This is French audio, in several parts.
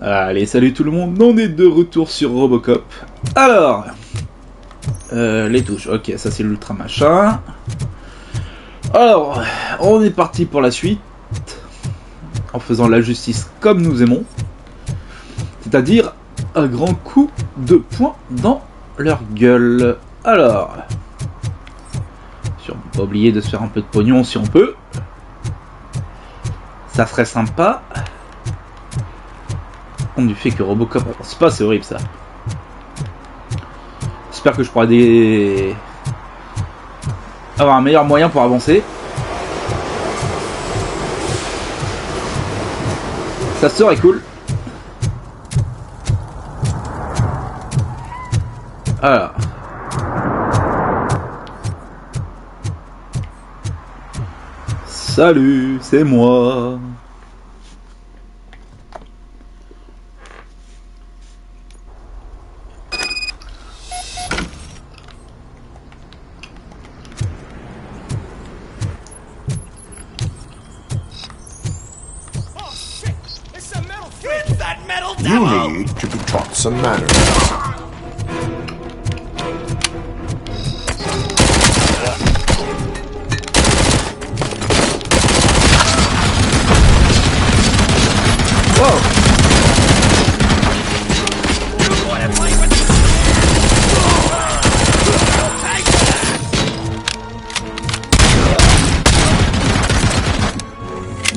Allez, salut tout le monde, on est de retour sur Robocop. Alors, les touches, ok, ça c'est l'ultra machin. Alors, on est parti pour la suite, en faisant la justice comme nous aimons. C'est-à-dire, un grand coup de poing dans leur gueule. Alors, on peut pas oublier de se faire un peu de pognon si on peut. Ça serait sympa. Compte du fait que Robocop avance pas, c'est horrible ça. J'espère que je pourrai avoir un meilleur moyen pour avancer. Ça serait cool. Alors. Salut, c'est moi. You need to be taught some manners.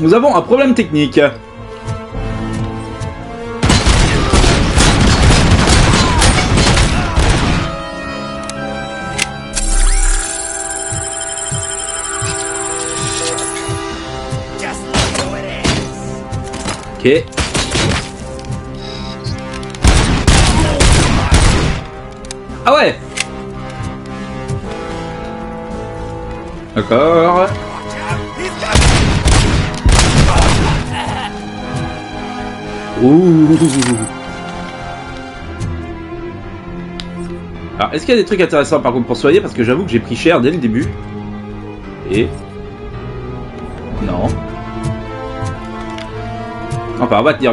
Nous avons un problème technique. Ok. Ah ouais. D'accord. Ouh. Alors, est-ce qu'il y a des trucs intéressants par contre pour soigner? Parce que j'avoue que j'ai pris cher dès le début. Et... non. Enfin, on va tenir,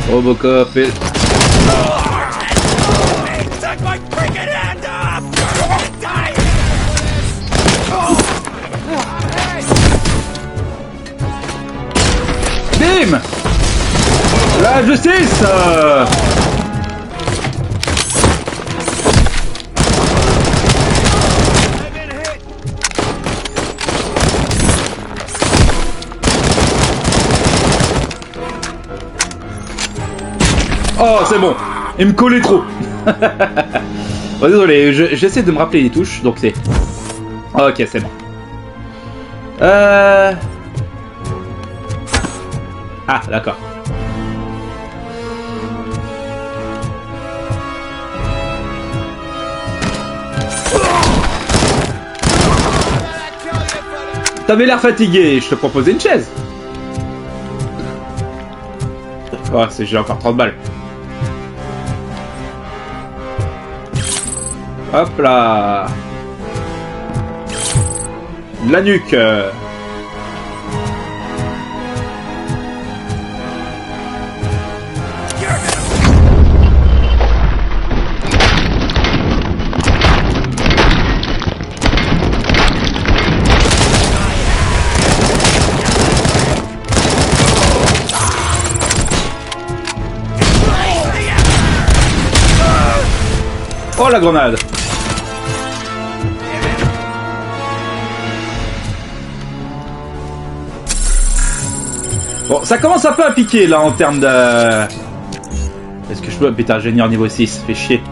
Robocop et... Bim! La justice! Oh, c'est bon. Il me collait trop. Bon, désolé, j'essaie de me rappeler les touches, donc c'est... ok, c'est bon. Ah, d'accord. T'avais l'air fatigué, je te proposais une chaise. Oh, j'ai encore 30 balles. Hop là. La nuque. Oh la grenade. Bon, ça commence un peu à piquer là en termes de... est-ce que je peux... putain, ingénieur niveau 6, fait chier.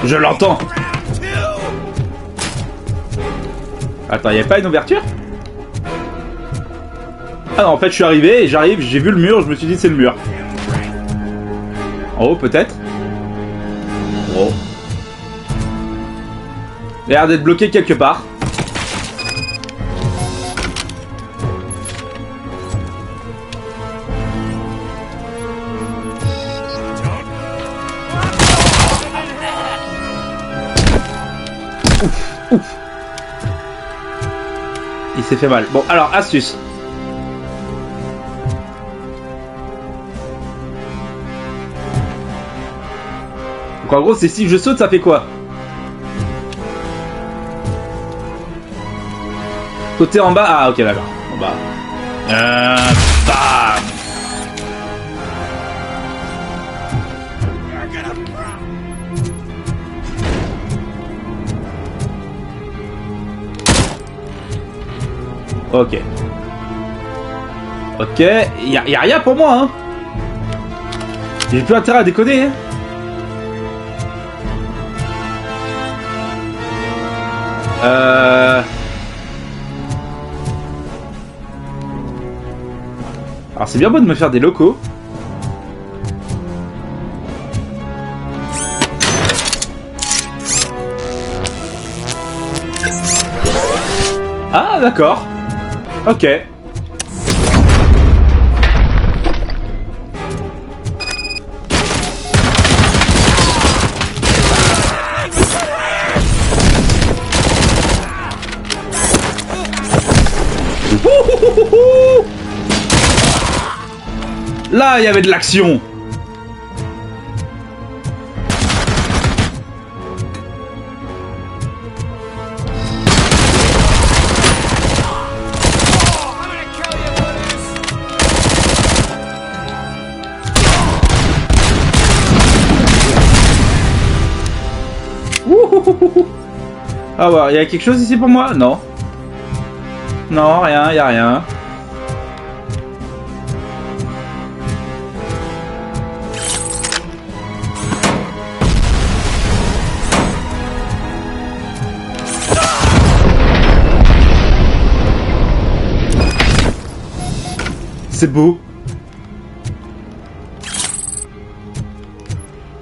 Je l'entends. Attends, y'avait pas une ouverture? Ah non, en fait je suis arrivé et j'arrive, j'ai vu le mur, je me suis dit c'est le mur. En haut peut-être? Oh. Il a l'air d'être bloqué quelque part. Il s'est fait mal. Bon, alors, astuce. Donc en gros, c'est si je saute, ça fait quoi? Sauter en bas. Ah, ok, d'accord. En bas. Bam. Ok. Ok, y a rien pour moi, hein. J'ai plus intérêt à déconner, hein. Alors c'est bien beau de me faire des locaux. Ah d'accord. Ok. Là, il y avait de l'action. Ah ouais, il y a quelque chose ici pour moi? Non. Non, rien, y a rien. C'est beau.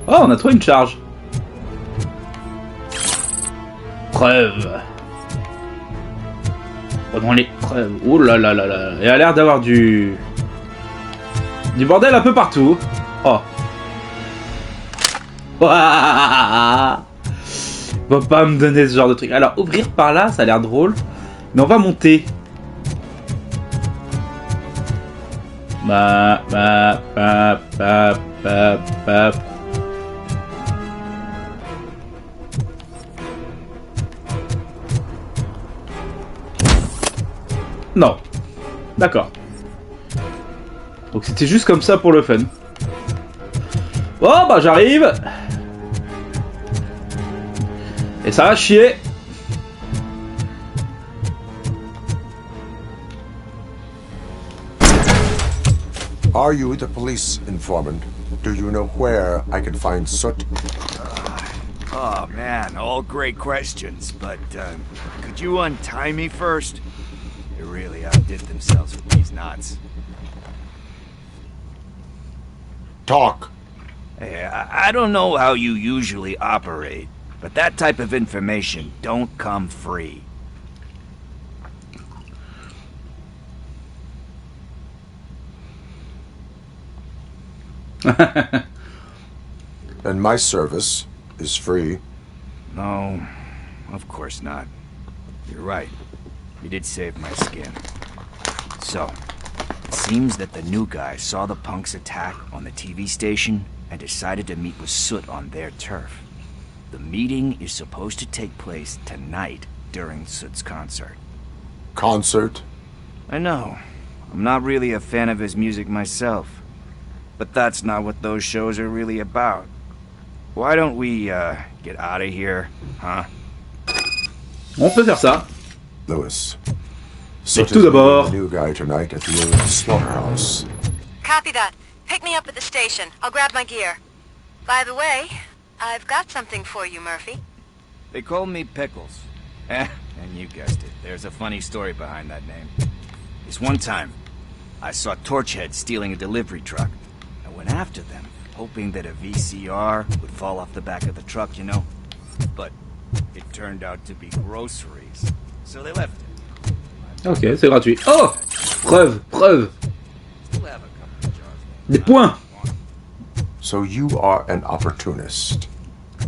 Oh, on a trouvé une charge. Preuve. Prenons les preuves. Oh là là là là. Il a l'air d'avoir du bordel un peu partout. Oh. Va pas me donner ce genre de truc. Alors, ouvrir par là, ça a l'air drôle. Mais on va monter. Non. D'accord. Donc c'était juste comme ça pour le fun. Oh bah j'arrive. Et ça va chier. Are you the police informant? Do you know where I can find Soot? Oh man, all great questions, but could you untie me first? They really outdid themselves with these knots. Talk. Hey, I don't know how you usually operate, but that type of information don't come free. And my service is free. No, of course not. You're right. You did save my skin. So, it seems that the new guy saw the punks attack on the TV station and decided to meet with Soot on their turf. The meeting is supposed to take place tonight during Soot's concert. Concert? I know. I'm not really a fan of his music myself. But that's not what those shows are really about. Why don't we, get out of here, huh? On peut faire ça. Lewis. Mais Soot tout is d'abord. meeting the new guy tonight at the old slaughterhouse. Copy that. Pick me up at the station. I'll grab my gear. By the way, I've got something for you, Murphy. They call me Pickles. And you guessed it, there's a funny story behind that name. This one time, I saw Torchhead stealing a delivery truck. I went after them, hoping that a VCR would fall off the back of the truck, you know? But it turned out to be groceries. So they left it. Ok, c'est gratuit. Oh, preuve, preuve. Still have a couple of jars. Des points. So you are an opportunist.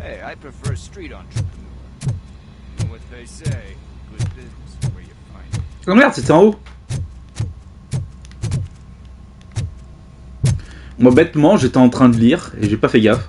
Hey, I prefer street entrepreneur. You know what they say, good business is where you find it. Oh merde, c'était en haut. Moi, bêtement, j'étais en train de lire et j'ai pas fait gaffe.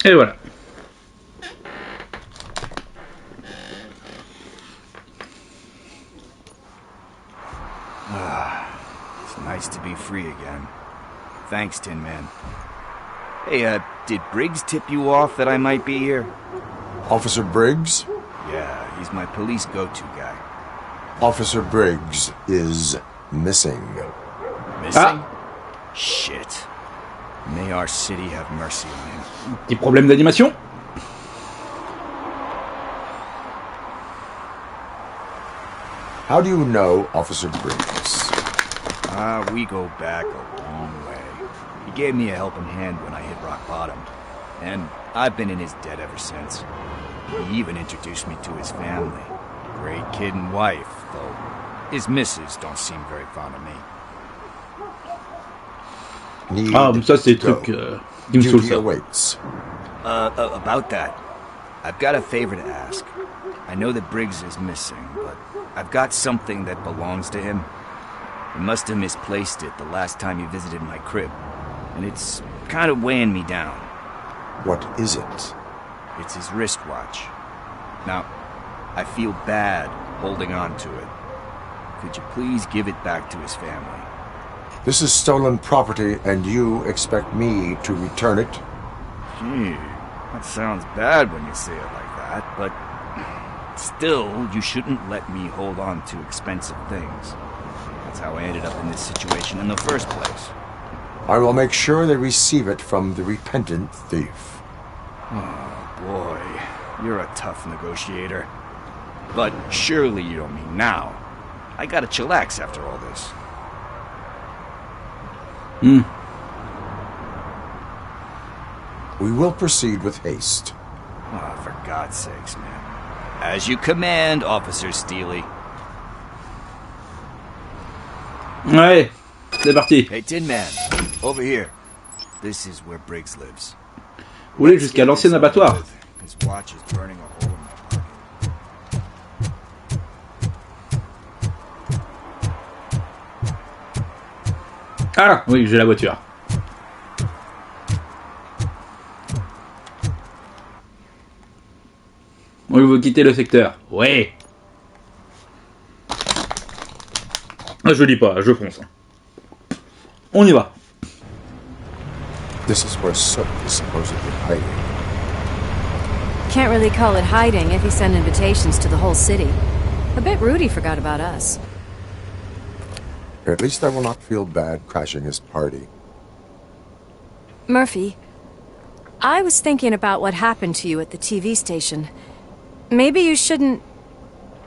Et voilà. It's nice to be free again. Thanks, Tin Man. Hey, did Briggs tip you off that I might be here? Officer Briggs? Yeah, he's my police go-to guy. Officer Briggs is missing. Missing? Shit. May our city have mercy on him. Petit problème d'animation. How do you know Officer Briggs? We go back a long way. He gave me a helping hand when I hit rock bottom. And I've been in his debt ever since. He even introduced me to his family. Great kid and wife, though his missus don't seem very fond of me. Ah, mais ça c'est des trucs qui me saoulent ça. Awaits. About that, I've got a favor to ask. I know that Briggs is missing, but I've got something that belongs to him. He must have misplaced it the last time he visited my crib, and it's kind of weighing me down. What is it? It's his wristwatch. Now, I feel bad holding on to it. Could you please give it back to his family? This is stolen property, and you expect me to return it? Gee, that sounds bad when you say it like that, but still, you shouldn't let me hold on to expensive things. That's how I ended up in this situation in the first place. I will make sure they receive it from the repentant thief. Oh, boy. You're a tough negotiator. But surely you don't mean now. I gotta chillax after all this. We will proceed with haste. Oh, for God's sakes, man. As you command, Officer Steely. Ouais, c'est parti. Hey, Tin Man, over here. This is where Briggs lives. Vous voulez jusqu'à l'ancien abattoir. His watch is burning a hole in my pocket. Ah, oui, j'ai la voiture. Oui, vous quittez le secteur. Ouais. Ah, je dis pas, je fonce. On y va. This is where Soap is supposedly hiding. Can't really call it hiding if he sent invitations to the whole city. I bet Rudy forgot about us. At least I will not feel bad crashing his party. Murphy, I was thinking about what happened to you at the TV station. Maybe you shouldn't...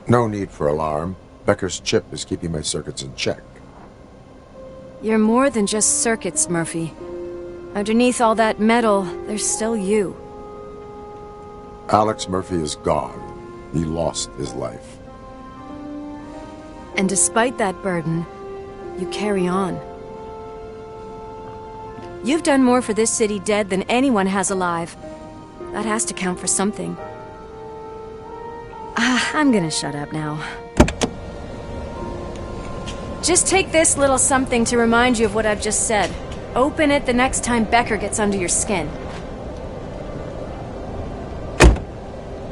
No need for alarm. Becker's chip is keeping my circuits in check. You're more than just circuits, Murphy. Underneath all that metal, there's still you. Alex Murphy is gone. He lost his life. And despite that burden, you carry on. You've done more for this city dead than anyone has alive. That has to count for something. I'm gonna shut up now. Just take this little something to remind you of what I've just said. Open it the next time Becker gets under your skin.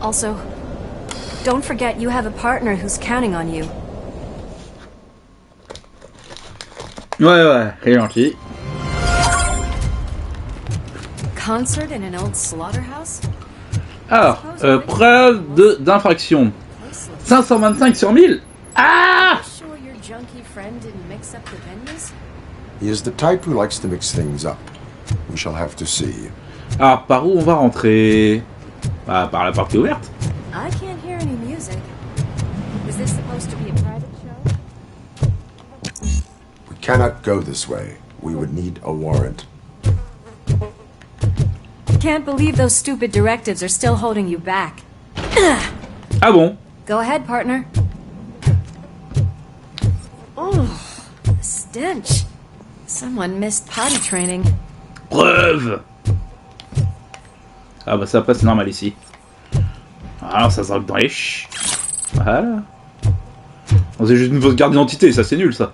Also, don't forget you have a partner who's counting on you. Ouais, c'est gentil. Concert in an old slaughterhouse? Alors, preuve d'infraction. 525 sur 1000. Ah! Sure your junkie friend didn't mix up the venues? He is the type who likes to mix things up. We shall have to see. Alors, par où on va rentrer? Bah, par la partie ouverte. I can't hear any music. Was this supposed to be a private show? cannot go this way. We would need a warrant. Can't believe those stupid directives are still holding you back. Ah bon? Go ahead, partner. Oh, the stench. Someone missed potty training. Preuve! Ah bah ça après c'est normal ici. Alors ça se drogue dans les Voilà. On c'est juste une fausse carte d'identité, ça c'est nul ça.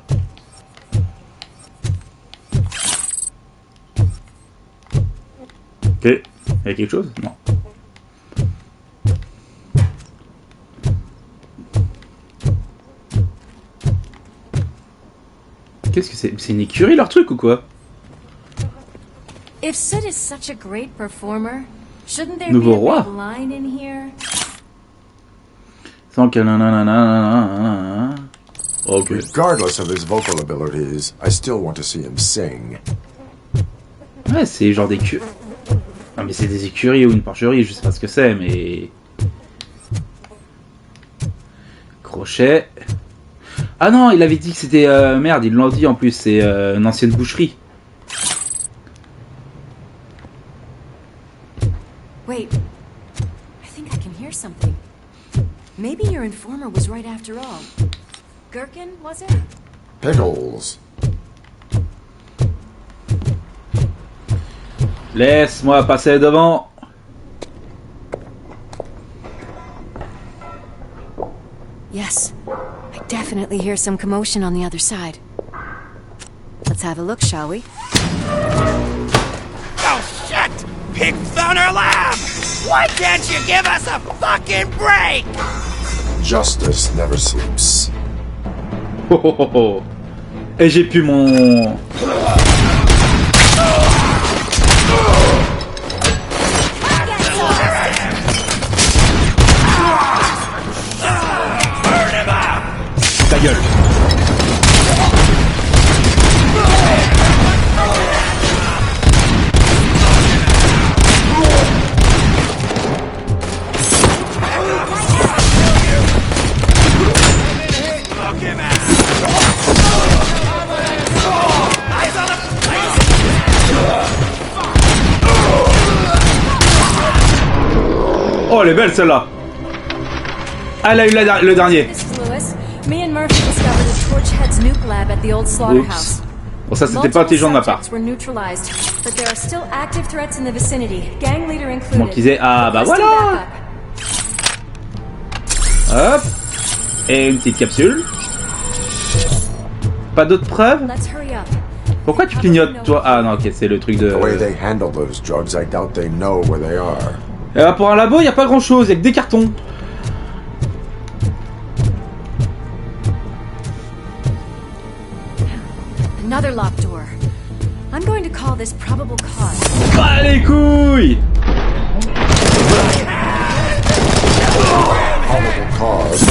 Ok, il y a quelque chose? Non. Qu'est-ce que c'est? C'est une écurie leur truc ou quoi? If Sid is such a great performer, shouldn't there Nouveau be a roi. big line in here? Sans que ok. Regardless of his vocal abilities, I still want to see him sing. Ouais, c'est genre des écuries. Non mais c'est des écuries ou une porcherie, je sais pas ce que c'est, mais... Crochet... Ah non, il avait dit que c'était... Merde, ils l'ont dit en plus, c'est une ancienne boucherie. Wait, I think I can hear something. Maybe your informer was right after all. Gherkin, was it? Pickles. Laisse-moi passer devant. Yes, I definitely hear some commotion on the other side. Let's have a look, shall we? Oh, shit! Pig found our lab! Why can't you give us a fucking break? Justice never sleeps. Oh, oh, oh, oh. Et j'ai pu mon... Ta gueule. Oh, elle est belle celle-là. Elle a eu le dernier. This is Lewis. Me and Murphy discovered a Torchhead's nuke lab at the old slaughterhouse. Bon, ça c'était pas intelligent de ma part. Were neutralized, but there are still active threats in the vicinity. Gang leader included. Donc ils aient... Ah bah voilà. Hop. Et une petite capsule. Pas d'autres preuves? Let's hurry up. Pourquoi tu clignotes toi? Ah non, ok, c'est le truc de... The way they handle those drugs, I doubt they know where they are. Et bah, pour un labo, y a pas grand chose, y'a que des cartons. Another locked door. I'm going to call this probable cause. Bah les couilles. Probable cause.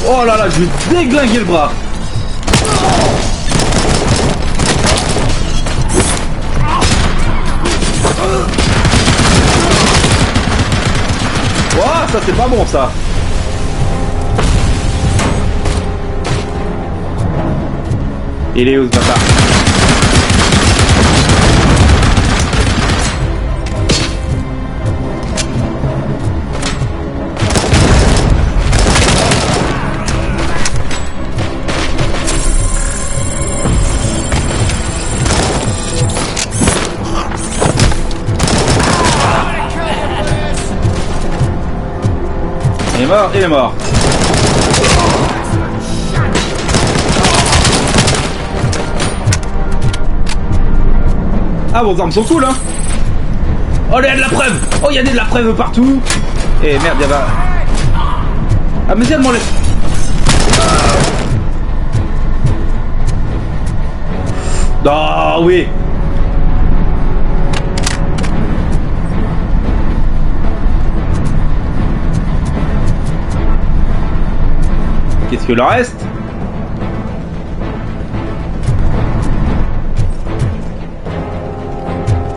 Oh là là, je vais déglinguer le bras. Oh, ça c'est pas bon ça. Il est où ce bâtard? Il est mort, il est mort. Ah, vos armes sont cool, hein. Oh, il y a de la preuve. Oh, il y a de la preuve partout. Eh, merde, il y a... Ah, mais elle m'enlève. Ah, oui. Qu'est-ce que le reste?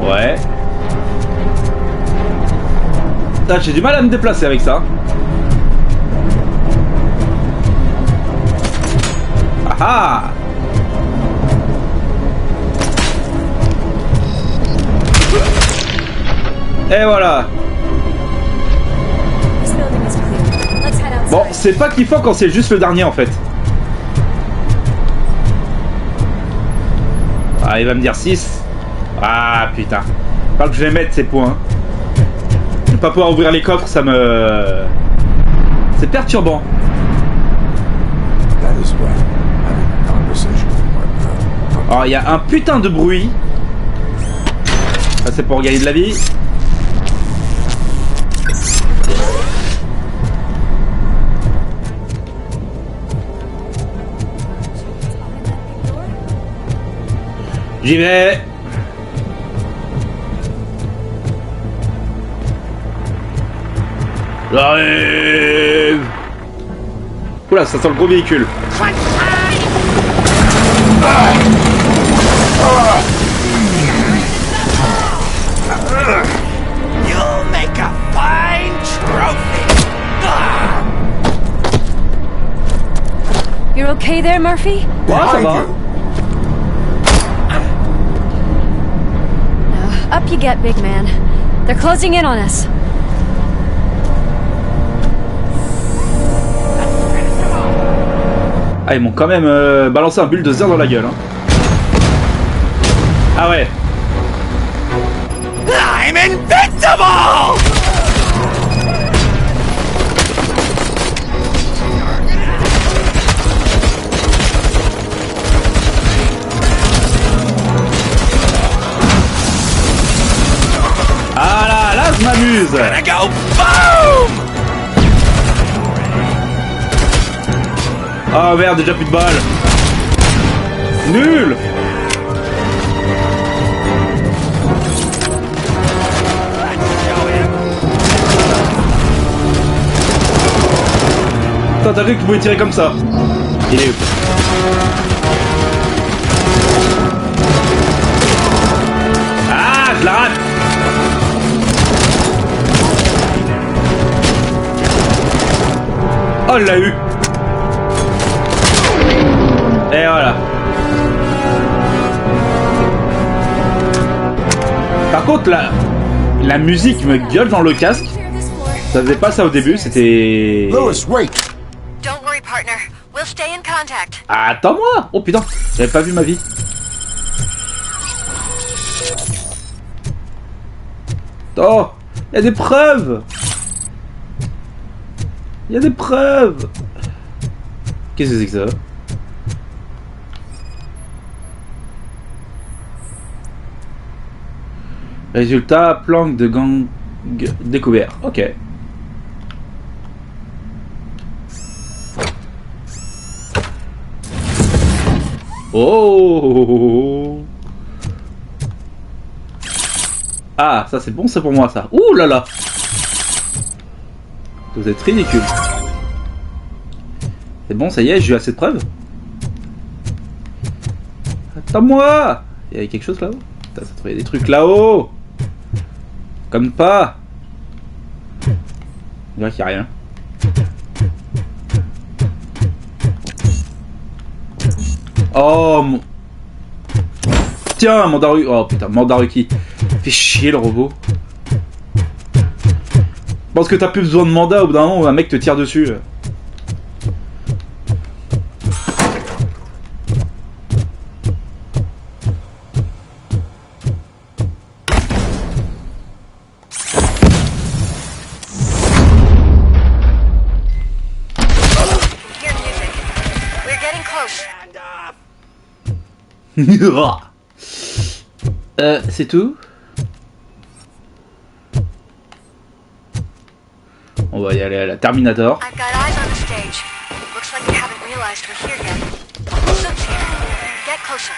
Ouais. J'ai du mal à me déplacer avec ça. Ah. Et voilà. This building is clear. Let's head outside. Bon, c'est pas kiffant quand c'est juste le dernier en fait. Ah, il va me dire 6. Ah putain. Pas que je vais mettre ces points. Ne pas pouvoir ouvrir les coffres, ça me... C'est perturbant. That is right. Having a conversation with my partner. Alors, il y a un putain de bruit. Ça, c'est pour gagner de la vie. J'y vais. J'arrive. Oula, ça sent le gros véhicule. You'll make a fine trophy. You're okay there, Murphy? Ouais, ça Behind va. you. Up you get, big man. They're closing in on us. Ah, ils m'ont quand même balancé un bulldozer dans la gueule. Hein. Ah ouais. I'm invincible! Ah là, je m'amuse. Gonna go boom! Oh merde, déjà plus de balles. Nul. Putain, t'as cru que tu pouvais tirer comme ça. Il est où? Ah, je la rate. Oh, elle l'a eu. Et voilà. Par contre, la musique me gueule dans le casque. Ça faisait pas ça au début, c'était... Lewis, wait. Don't worry, partner. We'll stay in contact. Attends-moi. Oh putain, j'avais pas vu ma vie. Oh, il y a des preuves. Il y a des preuves. Qu'est-ce que c'est que ça? Résultat, planque de gang découvert. Ok. Oh. Ah, ça c'est bon, c'est pour moi ça. Ouh là là. Vous êtes ridicule. C'est bon, ça y est, j'ai eu assez de preuves. Attends-moi. Il y avait quelque chose là-haut. Putain, ça trouvait des trucs là-haut. Comme pas. On dirait qu'il n'y a rien. Oh mon... Tiens, Mandaru... Oh putain, Mandaruki. Fais chier le robot. Je pense que t'as plus besoin de mandat au bout d'un moment où un mec te tire dessus. Hear music. We're getting close. C'est tout? On va y aller à la Terminator. I've got eyes on the stage. Looks like they haven't realized we're here yet. Soup's here. Get closer.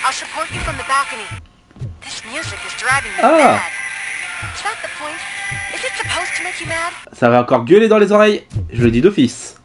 I'll support you from the balcony. This music is driving me mad. Is that the point? Is it supposed to make you mad? Ça va encore gueuler dans les oreilles. Je le dis d'office.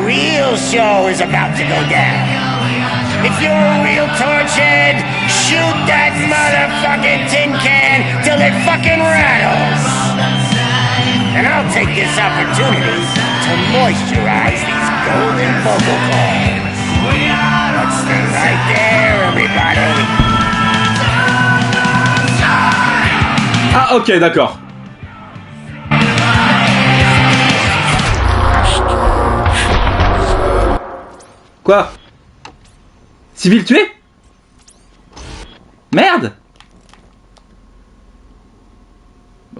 real show is about to go down. If you're a real torchhead, shoot that motherfucking tin can till it fucking rattles. And I'll take this opportunity to moisturize these golden vocal cords. Let's stay right there, everybody. Ah, ok, d'accord. Quoi? Civil tué? Merde!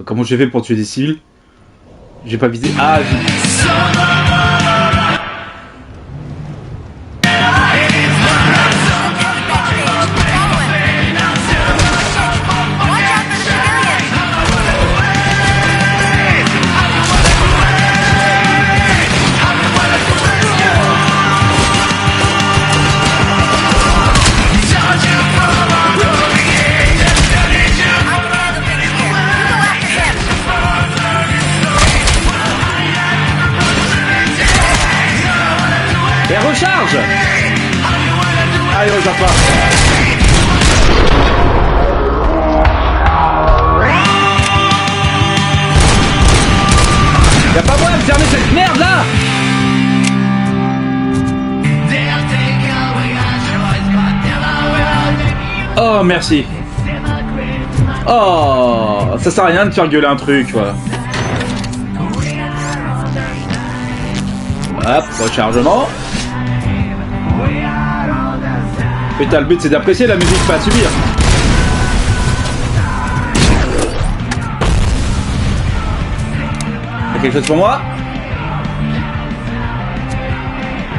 Comment j'ai fait pour tuer des civils? J'ai pas visé. Ah, et recharge! Ah, il recharge pas. Y'a pas moyen de fermer cette merde là! Oh, merci. Oh, ça sert à rien de faire gueuler un truc, quoi. Hop, rechargement. Putain, le but c'est d'apprécier la musique, pas à subir. Y'a quelque chose pour moi?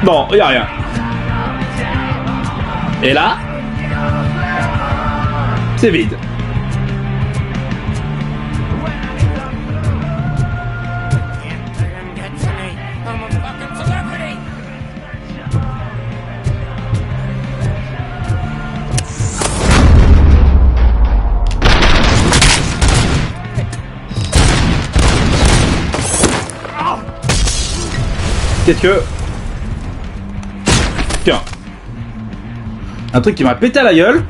Bon, y'a rien. Et là, c'est vide. Qu'est-ce que... Tiens. Un truc qui m'a pété à la gueule.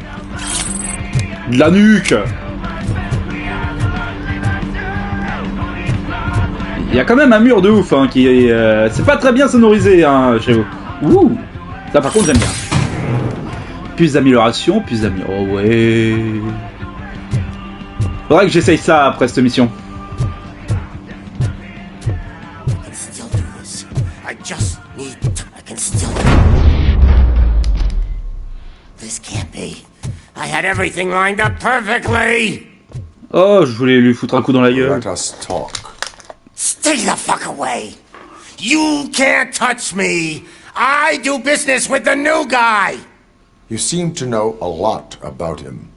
De la nuque. Il y a quand même un mur de ouf, hein, qui est... c'est pas très bien sonorisé, hein, chez vous. Ouh. Ça par contre j'aime bien. Plus d'amélioration, plus d'amélioration... Oh ouais... Faudrait que j'essaye ça après cette mission. Everything lined up perfectly. Oh, je voulais lui foutre un coup dans la gueule. Let us talk. Stay the fuck away. You can't touch me. I do business with the new guy. You seem to know a lot about him.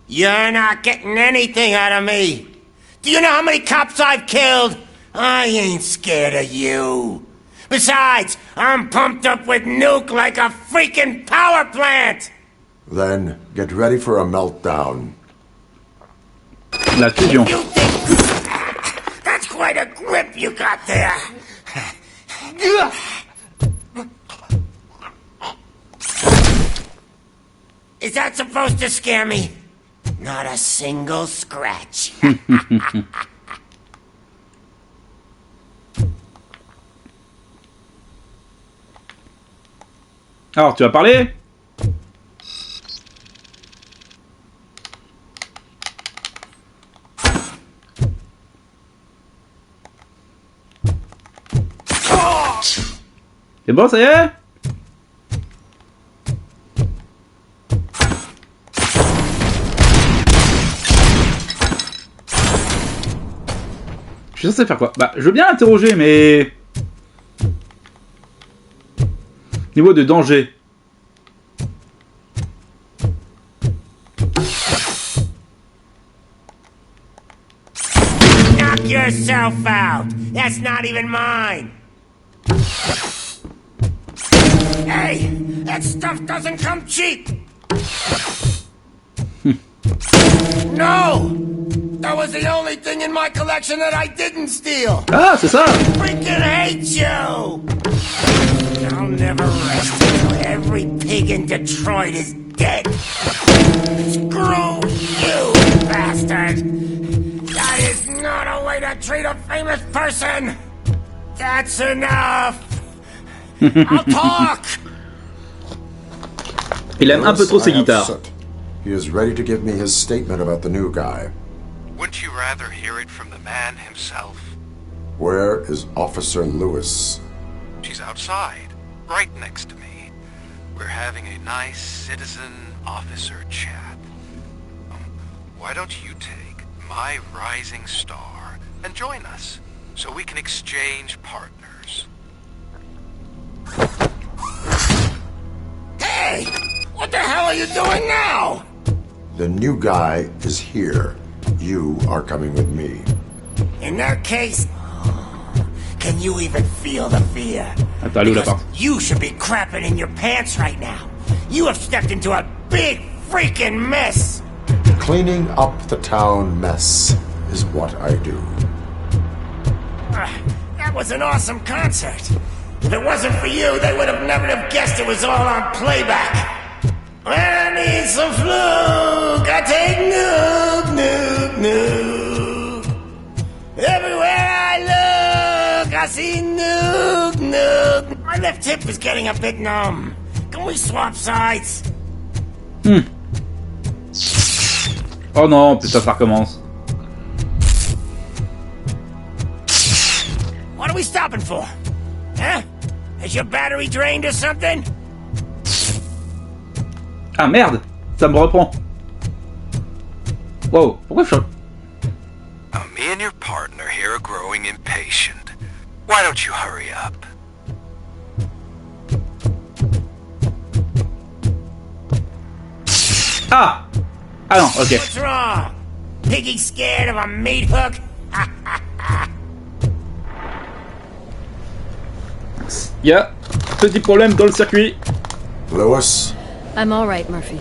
You're not getting anything out of me. Do you know how many cops I've killed? I ain't scared of you. Besides, I'm pumped up with nuke like a freaking power plant. Then get ready for a meltdown. La fusion. That's quite a grip you got there. Is that supposed to scare me? Not a single scratch. Alors, tu vas parler? C'est bon, ça y est? Je suis censé faire quoi? Bah, je veux bien interroger, mais... Niveau de danger. Knock yourself out. That's not even mine. Hey, that stuff doesn't come cheap. No, that was the only thing in my collection that I didn't steal. Ah, c'est ça. I freaking hate you. I'll never rest until every pig in Detroit is dead. Screw you, bastard! That is not a way to treat a famous person! That's enough! I'll talk! Il aime un peu trop ses guitares. Soot. He is ready to give me his statement about the new guy. Wouldn't you rather hear it from the man himself? Where is Officer Lewis? She's outside, right next to me. We're having a nice citizen-officer chat. Why don't you take my rising star and join us, so we can exchange partners? Hey! What the hell are you doing now? The new guy is here. You are coming with me. In that case, can you even feel the fear? Attends, allez où la Because part? you should be crapping in your pants right now. You have stepped into a big freaking mess. Cleaning up the town mess is what I do. That was an awesome concert. If it wasn't for you, they would have never have guessed it was all on playback. When I need some fluke, I take nuke, nuke, nuke. Everywhere I look, I see nuke, nuke. My left hip is getting a bit numb. Can we swap sides? Oh non, putain, ça recommence. What are we stopping for? Huh? Is your battery drained or something? Ah merde, ça me reprend. Wow, pourquoi je... Me and your partner here are growing impatient. Why don't you hurry up? Ah! Ah non, ok. What's wrong? Piggy scared of a meat hook? Il y a petit problème dans le circuit. Lewis, I'm all right, Murphy.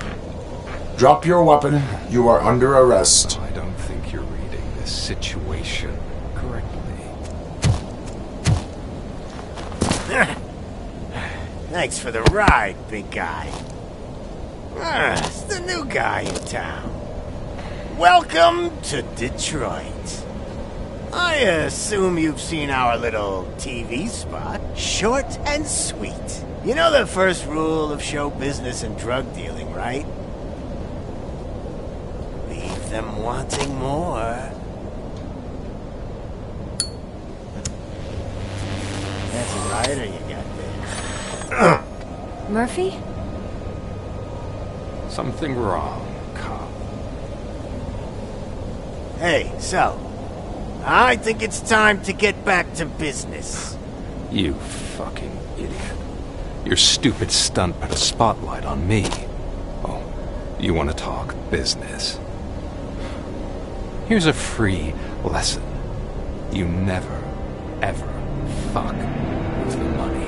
drop your weapon. You are under arrest. I don't think you're reading this situation correctly. Thanks for the ride, big guy. It's the new guy in town. Welcome to Detroit. I assume you've seen our little TV spot. Short and sweet. You know the first rule of show business and drug dealing, right? Leave them wanting more. That's a rider you got there. Murphy? Something wrong, cop. Hey, so, I think it's time to get back to business. You fucking idiot. Your stupid stunt put a spotlight on me. Oh, you want to talk business? Here's a free lesson. You never, ever fuck with the money.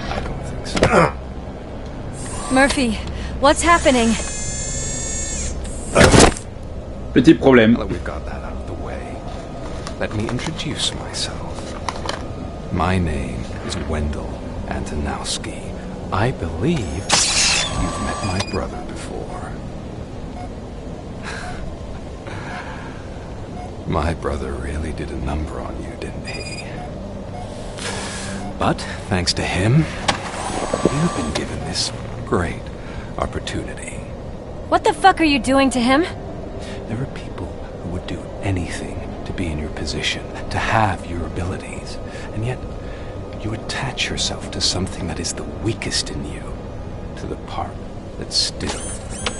I don't think so. Murphy, what's happening? Petit problème. Now that we've got that out of the way, let me introduce myself. My name is Wendell Antonowski. I believe you've met my brother before. My brother really did a number on you, didn't he? But thanks to him, you've been given this great opportunity. What the fuck are you doing to him? There are people who would do anything to be in your position, to have your abilities, and yet you attach yourself to something that is the weakest in you, to the part that's still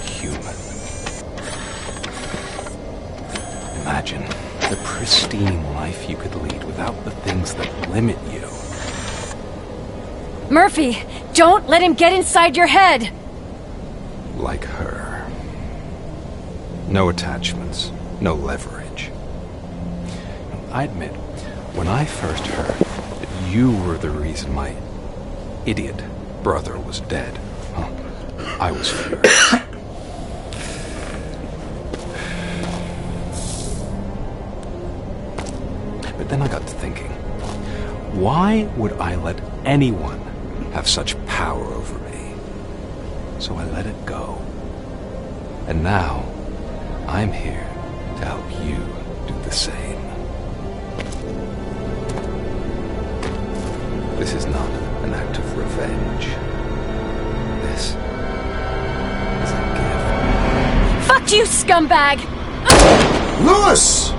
human. Imagine the pristine life you could lead without the things that limit you. Murphy, don't let him get inside your head! Like her. No attachments, no leverage. I admit, when I first heard that you were the reason my idiot brother was dead, I was furious. But then I got to thinking, why would I let anyone have such power over me? So I let it go. And now, I'm here to help you do the same. This is not an act of revenge. This is a gift. Fuck you, scumbag! Lewis!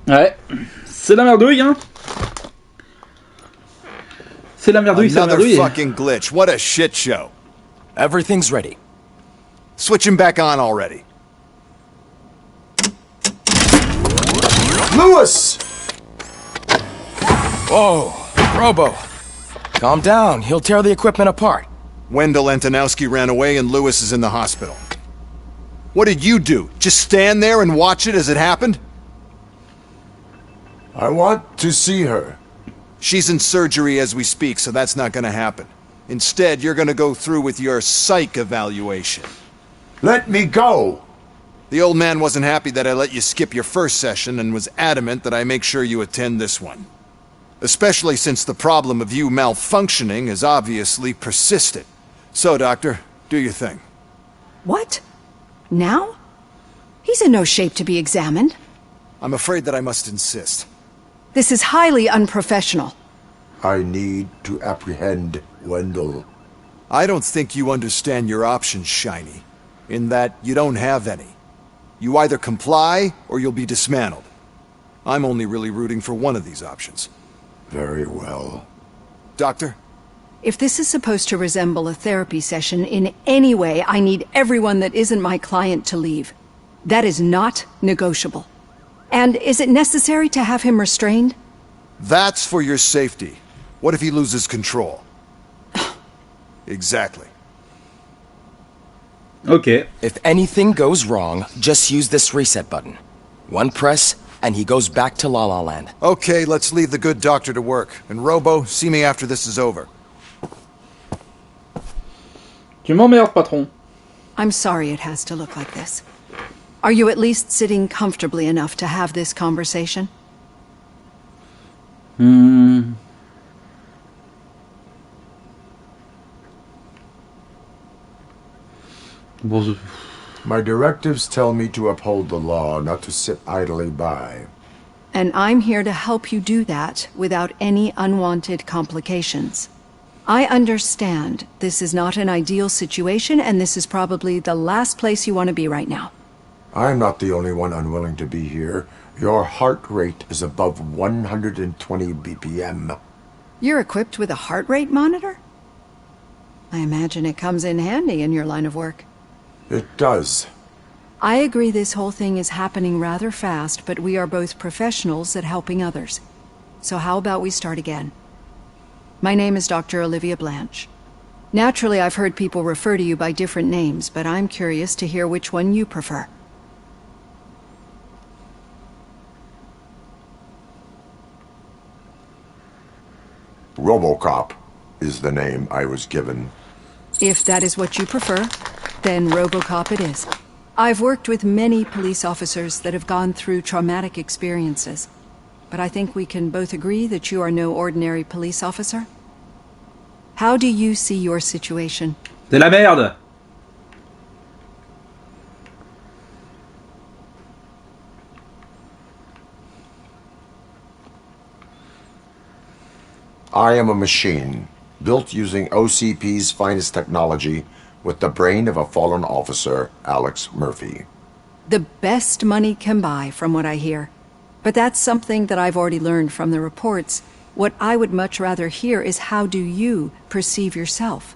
Ouais, c'est la merdouille, hein. C'est la merdouille, c'est la Another merdouille. fucking glitch. What a shit show. Everything's ready. Switch him back on already. Lewis! Whoa, Robo. Calm down. He'll tear the equipment apart. Wendell Antonowski ran away and Lewis is in the hospital. What did you do? Just stand there and watch it as it happened? I want to see her. She's in surgery as we speak, so that's not gonna happen. Instead, you're gonna go through with your psych evaluation. Let me go! The old man wasn't happy that I let you skip your first session and was adamant that I make sure you attend this one. Especially since the problem of you malfunctioning is obviously persistent. So, Doctor, do your thing. What? Now? He's in no shape to be examined. I'm afraid that I must insist. This is highly unprofessional. I need to apprehend Wendell. I don't think you understand your options, Shiny. In that you don't have any. You either comply, or you'll be dismantled. I'm only really rooting for one of these options. Very well. Doctor? If this is supposed to resemble a therapy session in any way, I need everyone that isn't my client to leave. That is not negotiable. And is it necessary to have him restrained? That's for your safety. What if he loses control? Exactly. Ok. If anything goes wrong, just use this reset button. One press, and he goes back to La La Land. Okay, let's leave the good doctor to work. And Robo, see me after this is over. Tu m'emmerdes, patron. I'm sorry it has to look like this. Are you at least sitting comfortably enough to have this conversation? Bon, My directives tell me to uphold the law, not to sit idly by. And I'm here to help you do that without any unwanted complications. I understand this is not an ideal situation, and this is probably the last place you want to be right now. I'm not the only one unwilling to be here. Your heart rate is above 120 BPM. You're equipped with a heart rate monitor? I imagine it comes in handy in your line of work. It does. I agree this whole thing is happening rather fast, but we are both professionals at helping others. So how about we start again? My name is Dr. Olivia Blanche. Naturally, I've heard people refer to you by different names, but I'm curious to hear which one you prefer. ROBOCOP is the name I was given. If that is what you prefer, then ROBOCOP it is. I've worked with many police officers that have gone through traumatic experiences, but I think we can both agree that you are no ordinary police officer. How do you see your situation? de la merde. I am a machine, built using OCP's finest technology, with the brain of a fallen officer, Alex Murphy. The best money can buy, from what I hear. But that's something that I've already learned from the reports. What I would much rather hear is how do you perceive yourself?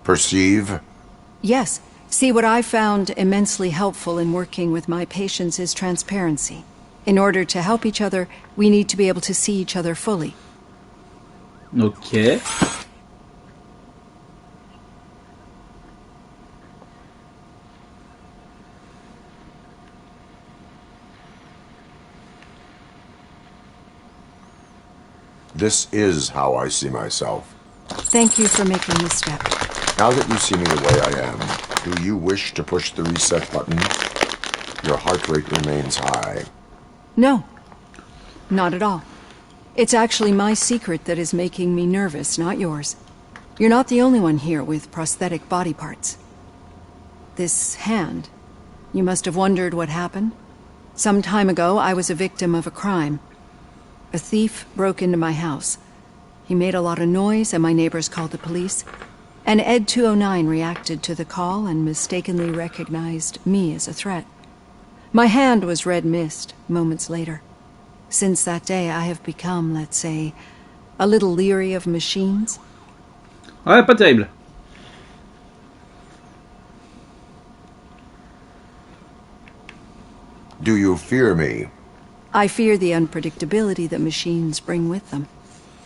Perceive? Yes. See, what I found immensely helpful in working with my patients is transparency. In order to help each other, we need to be able to see each other fully. Ok. This is how I see myself. Thank you for making this step. Now that you see me the way I am, do you wish to push the reset button? your heart rate remains high. No, not at all. It's actually my secret that is making me nervous, not yours. You're not the only one here with prosthetic body parts. This hand, you must have wondered what happened. Some time ago, I was a victim of a crime. A thief broke into my house. He made a lot of noise and my neighbors called the police. And Ed 209 reacted to the call and mistakenly recognized me as a threat. My hand was red mist moments later. Since that day, I have become, let's say, a little leery of machines. Ouais, pas terrible. Do you fear me? I fear the unpredictability that machines bring with them.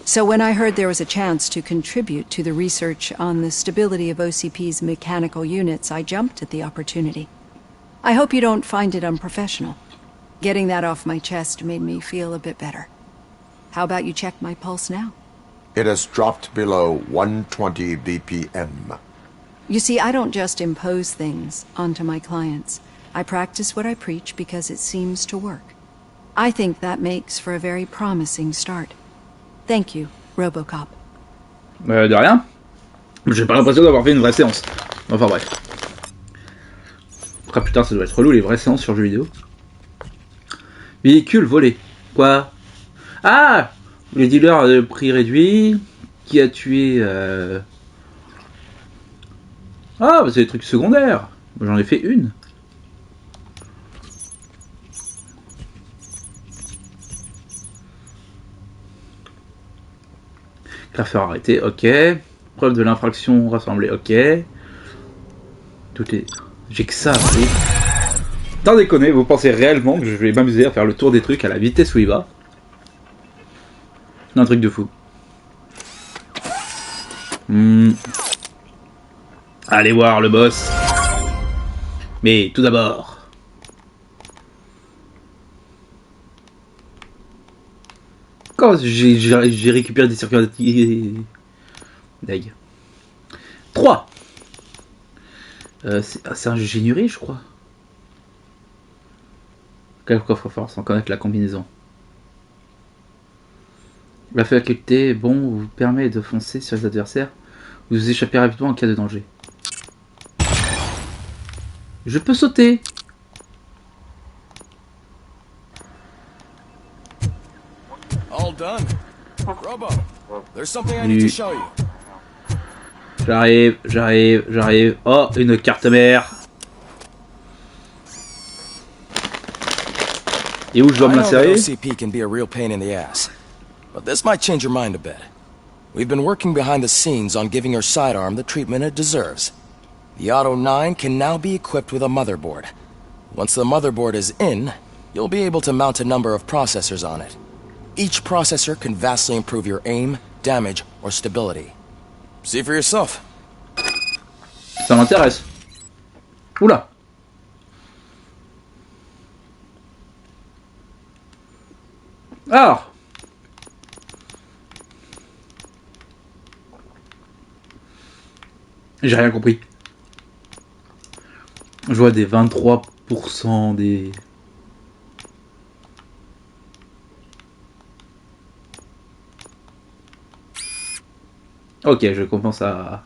So when I heard there was a chance to contribute to the research on the stability of OCP's mechanical units, I jumped at the opportunity. I hope you don't find it unprofessional. Getting that off my chest made me feel a bit better. How about you check my pulse now? It has dropped below 120 BPM. You see, I don't just impose things onto my clients. I practice what I preach because it seems to work. I think that makes for a very promising start. Thank you, ROBOCOP. De rien. J'ai pas l'impression d'avoir fait une vraie séance. Enfin bref. Après putain, ça doit être relou les vraies séances sur jeux vidéo. Véhicule volé. Quoi? Ah! Les dealers de prix réduit. Qui a tué... Ah, c'est des trucs secondaires. J'en ai fait une. Graffeur arrêté, ok. Preuve de l'infraction rassemblée, ok. Tout est... J'ai que ça, oui. Sans déconner, vous pensez réellement que je vais m'amuser à faire le tour des trucs à la vitesse où il va? Un truc de fou. Allez voir le boss. Mais tout d'abord... Quand j'ai récupéré des circuits... Deg. 3. C'est ingénierie, je crois. Quel coffre-fort sans connaître la combinaison. La faculté, bon, vous permet de foncer sur les adversaires. Vous échappez rapidement en cas de danger. Je peux sauter. All done. Robo, there's something I need to show you. J'arrive. Oh, une carte mère. Et où je dois me l'insérer? OCP can be a real pain in the ass, but this might change your mind a bit. We've been working behind the scenes on giving your sidearm the treatment it deserves. The Auto 9 can now be equipped with a motherboard. Once the motherboard is in, you'll be able to mount a number of processors on it. Each processor can vastly improve your aim, damage, or stability. See for yourself. Ça m'intéresse. Oula. Alors. J'ai rien compris. Je vois des 23% des... Ok, je commence à...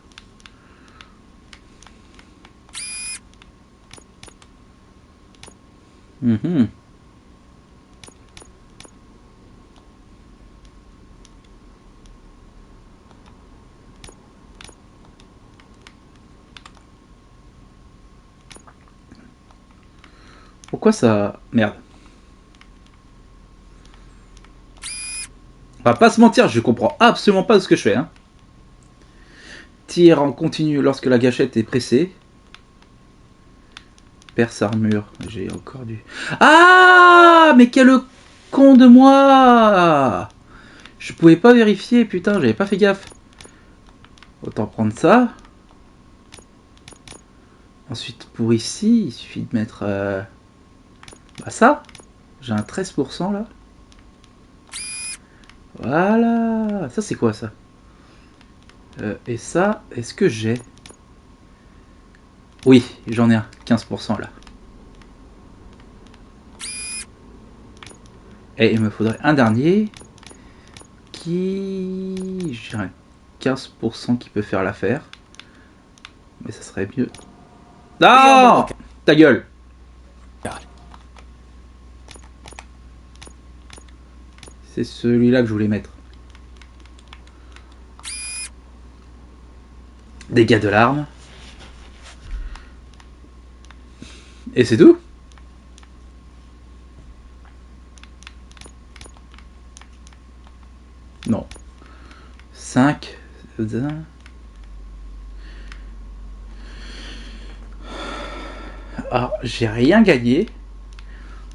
Pourquoi ça... Merde. On va pas se mentir, je comprends absolument pas ce que je fais. Hein. Tire en continu lorsque la gâchette est pressée. Perce armure. J'ai encore du... Ah, mais quel con de moi! Je pouvais pas vérifier, putain, j'avais pas fait gaffe. Autant prendre ça. Ensuite, pour ici, il suffit de mettre... Bah ça, j'ai un 13% là. Voilà. Ça c'est quoi ça? Et ça, est-ce que j'ai? Oui, j'en ai un 15% là. Et il me faudrait un dernier qui... J'ai un 15% qui peut faire l'affaire. Mais ça serait mieux. Ah, ta gueule. C'est celui-là que je voulais mettre. Dégâts de l'arme. Et c'est tout. Non. 5. Alors, j'ai rien gagné.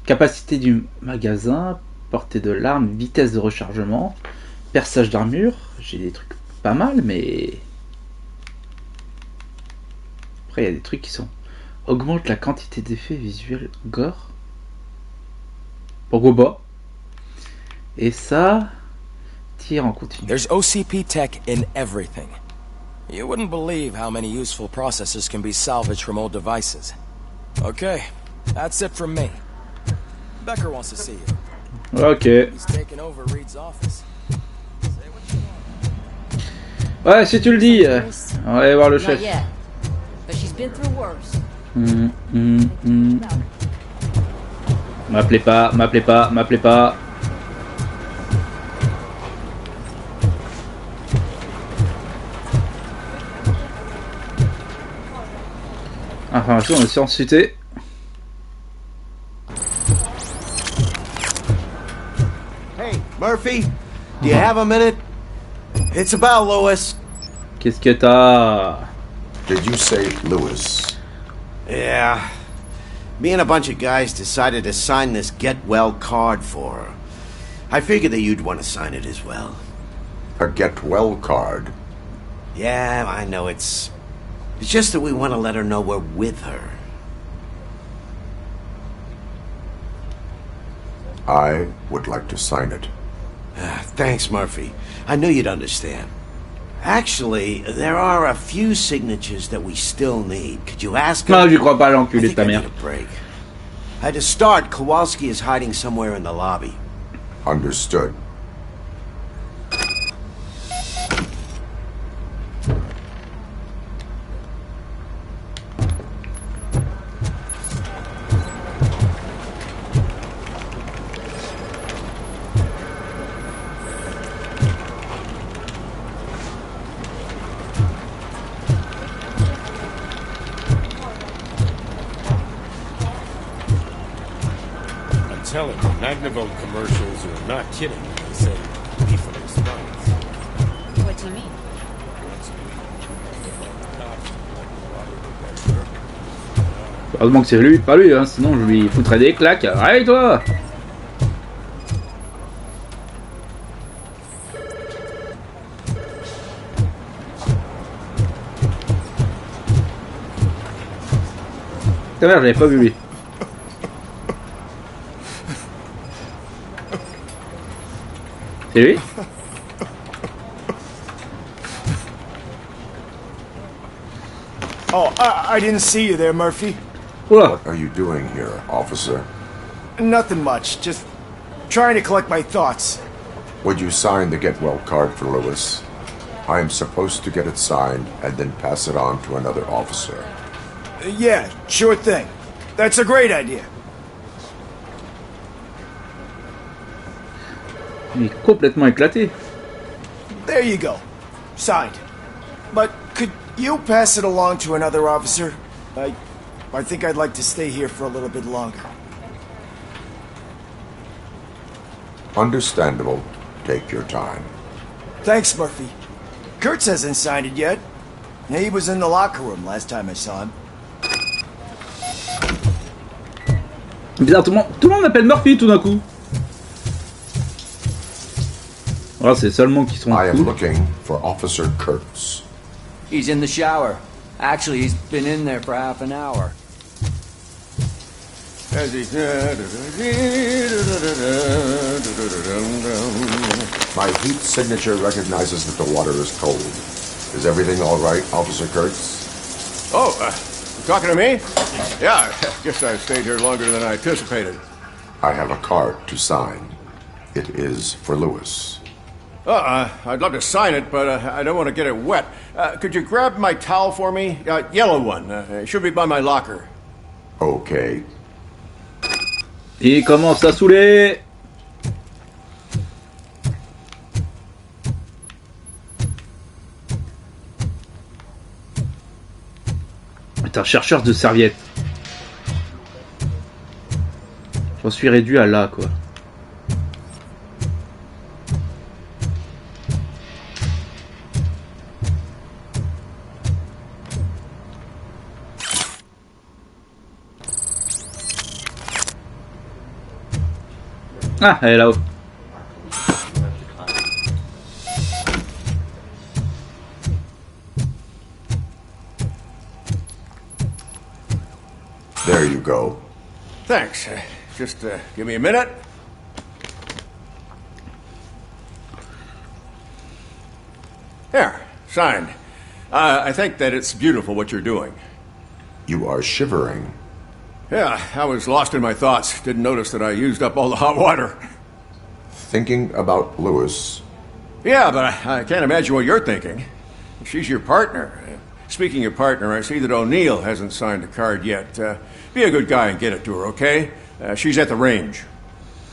Capacité du magasin, portée de l'arme, vitesse de rechargement, perçage d'armure. J'ai des trucs pas mal, mais... Après, il y a des trucs qui sont... Augmente la quantité d'effets visuels gore. Pourquoi pas? Et ça... Tir en continu. There's OCP tech in everything. You wouldn't believe how many useful processors can be salvaged from old devices. Okay, that's it from me. Becker wants to see you. Ok. He's taken over Reed's office. Ouais, si tu le dis. On va aller voir le chef. M'appelez pas, m'appelez pas, m'appelez pas. Information de science cité. Hey, Murphy, do you have a minute? It's about Lewis. Qu'est-ce que t'as? Did you say Lewis? Yeah. Me and a bunch of guys decided to sign this get well card for her. I figured that you'd want to sign it as well. A get well card? Yeah, I know it's just that we want to let her know we're with her. I would like to sign it. Thanks, Murphy. I knew you'd understand. Actually, there are a few signatures that we still need. Could you ask him? Non, j'y crois pas, I l'enculé de think ta I need mère. a break. To start, Kowalski is hiding somewhere in the lobby. Understood. Telling you, Magnavolt commercials are not kidding when they say lethal response. What do you mean? Heureusement que c'est lui, pas lui, hein, sinon je lui foutrais des claques. Réveille-toi! Ta mère, je l'avais pas vu lui. C'est lui? Oh, I didn't see you there, Murphy. Oula. What are you doing here, officer? Nothing much, just trying to collect my thoughts. Would you sign the get well card for Lewis? I am supposed to get it signed and then pass it on to another officer. Yeah, sure thing. That's a great idea. Il est complètement éclaté. There you go. Signed. But could you pass it along to another officer? I think I'd like to stay here for a little bit longer. Understandable. Take your time. Thanks, Murphy. Kurtz hasn't signed it yet. He was in the locker room last time I saw him. Bizarre, tout le monde m'appelle Murphy tout d'un coup. Voilà, c'est seulement qu'ils sont I am cool. looking for Officer Kurtz. He's in the shower. Actually, he's been in there for half an hour. My heat signature recognizes that the water is cold. Is everything all right, Officer Kurtz? Oh, you talking to me? Yeah, I guess I stayed here longer than I anticipated. I have a card to sign. It is for Lewis. I'd love to sign it, but I don't want to get it wet. Could you grab my towel for me? Yellow one. It should be by my locker. Okay. Il commence à saouler. C'est un chercheur de serviettes. J'en suis réduit à là, quoi. Ah, elle est là-haut. There you go. Thanks. Just give me a minute. There, signed. I think that it's beautiful what you're doing. You are shivering. Yeah, I was lost in my thoughts. Didn't notice that I used up all the hot water. Thinking about Lewis. Yeah, but I can't imagine what you're thinking. She's your partner. Speaking of partner, I see that O'Neill hasn't signed a card yet. Be a good guy and get it to her, okay? She's at the range.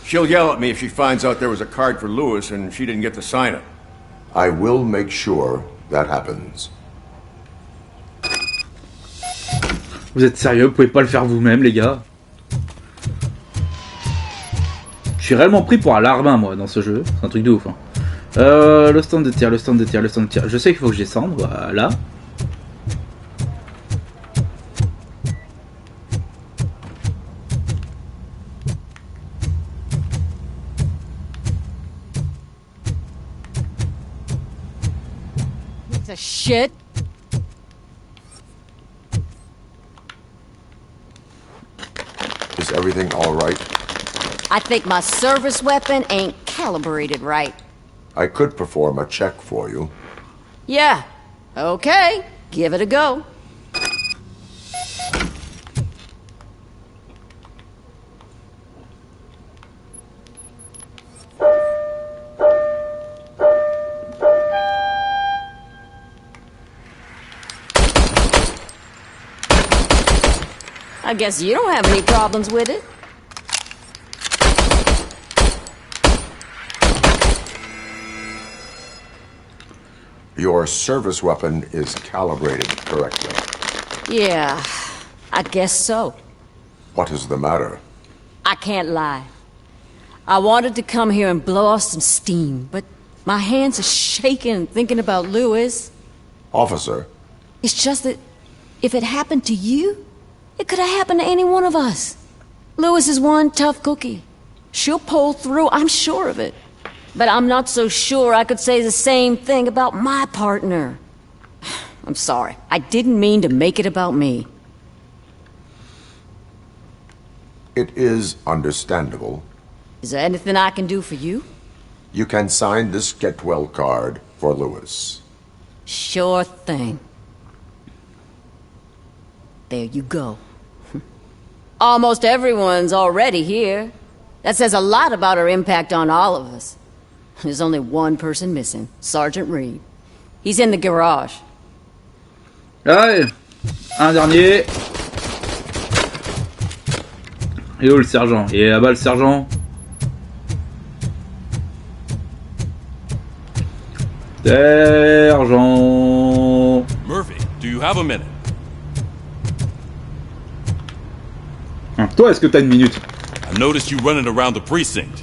She'll yell at me if she finds out there was a card for Lewis and she didn't get to sign it. I will make sure that happens. Vous êtes sérieux? Vous pouvez pas le faire vous-même, les gars? Je suis réellement pris pour un larbin, moi, dans ce jeu. C'est un truc de ouf. Hein. Le stand de tir, le stand de tir, le stand de tir. Je sais qu'il faut que je descende, voilà. It's a shit. Is everything all right? I think my service weapon ain't calibrated right. I could perform a check for you. Yeah. Okay. Give it a go. I guess you don't have any problems with it. Your service weapon is calibrated correctly. Yeah, I guess so. What is the matter? I can't lie. I wanted to come here and blow off some steam, but my hands are shaking thinking about Lewis. Officer. It's just that if it happened to you, it could have happened to any one of us. Lewis is one tough cookie. She'll pull through, I'm sure of it. But I'm not so sure I could say the same thing about my partner. I'm sorry. I didn't mean to make it about me. It is understandable. Is there anything I can do for you? You can sign this get well card for Lewis. Sure thing. There you go. Almost everyone's already here. That says a lot about her impact on all of us. There's only one person missing, Sergeant Reed. He's in the garage. Allez, un dernier. Et où le sergent? Il est là-bas le sergent. Sergent. Murphy, do you have a minute? Toi, est-ce que t'as une minute? I noticed you running around the precinct.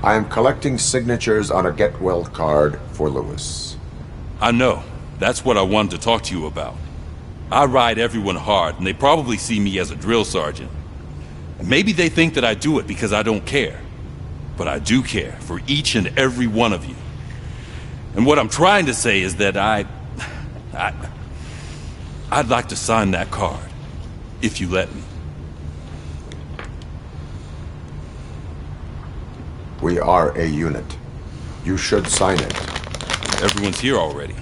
I am collecting signatures on a get well card for Lewis. I know. That's what I wanted to talk to you about. I ride everyone hard, and they probably see me as a drill sergeant. Maybe they think that I do it because I don't care. But I do care for each and every one of you. And what I'm trying to say is that I'd like to sign that card, if you let me. We are a unit. You should sign it. Everyone's here already.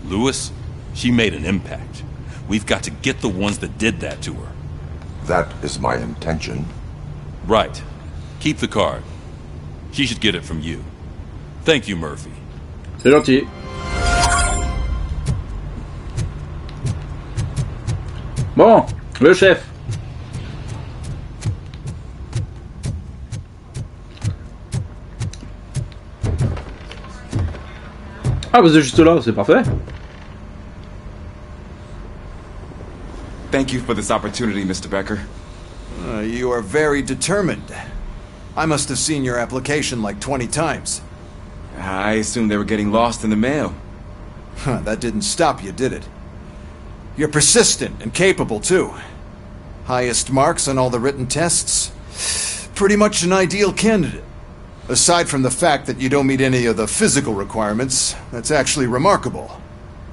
Lewis, she made an impact. We've got to get the ones that did that to her. That is my intention. Right. Keep the card. She should get it from you. Thank you, Murphy. C'est gentil. Bon, le chef. Ah, vous êtes juste là, c'est parfait. Thank you for this opportunity, Mr. Becker. You are very determined. I must have seen your application like 20 times. I assumed they were getting lost in the mail. That didn't stop you, did it? You're persistent and capable, too. Highest marks on all the written tests. Pretty much an ideal candidate. Aside from the fact that you don't meet any of the physical requirements, that's actually remarkable.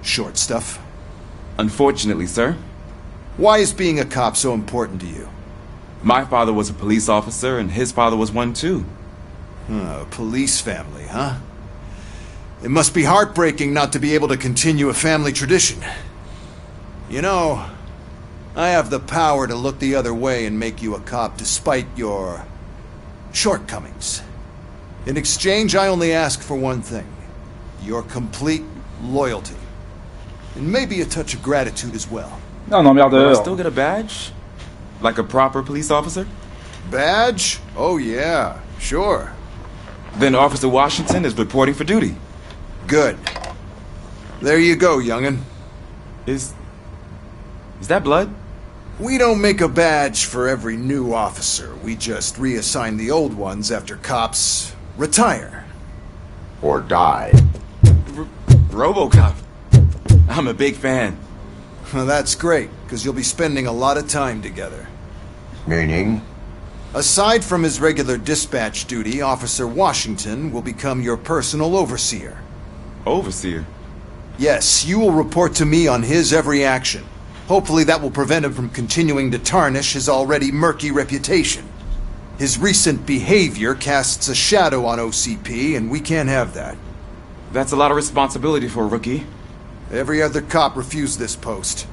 Short stuff. Unfortunately, sir. Why is being a cop so important to you? My father was a police officer, and his father was one too. A police family, huh? It must be heartbreaking not to be able to continue a family tradition. You know, I have the power to look the other way and make you a cop despite your shortcomings. In exchange, I only ask for one thing. Your complete loyalty. And maybe a touch of gratitude as well. Non, non, merde. Will I still get a badge? Like a proper police officer? Badge? Oh yeah, sure. Then Officer Washington is reporting for duty. Good. There you go, young'un. Is that blood? We don't make a badge for every new officer. We just reassign the old ones after cops retire. Or die. ROBOCOP. I'm a big fan. Well, that's great, because you'll be spending a lot of time together. Meaning? Aside from his regular dispatch duty, Officer Washington will become your personal overseer. Overseer? Yes, you will report to me on his every action. Hopefully that will prevent him from continuing to tarnish his already murky reputation. His recent behavior casts a shadow on OCP, and we can't have that. That's a lot of responsibility for a rookie. Every other cop refused this post.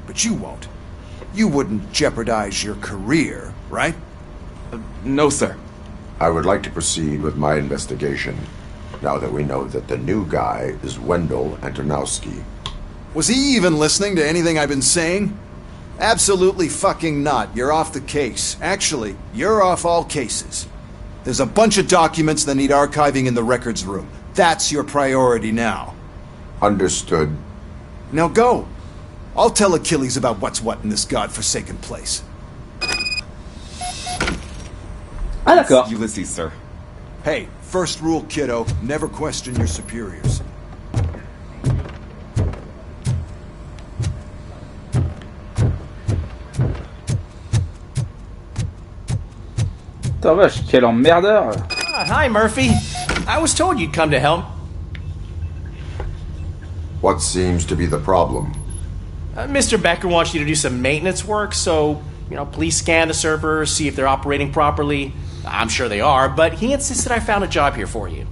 But you won't. You wouldn't jeopardize your career, right? No, sir. I would like to proceed with my investigation, now that we know that the new guy is Wendell Antonowski. Was he even listening to anything I've been saying? Absolutely fucking not. You're off the case. Actually, you're off all cases. There's a bunch of documents that need archiving in the records room. That's your priority now. Understood. Now go. I'll tell Achilles about what's what in this godforsaken place. Ah, d'accord. Ulysses, sir. Hey, first rule, kiddo, never question your superiors. Putain vache, quel emmerdeur. Hi, Murphy. I was told you'd come to help. What seems to be the problem? Mr. Becker wants you to do some maintenance work, so, please scan the servers, see if they're operating properly. I'm sure they are, but he insisted I found a job here for you.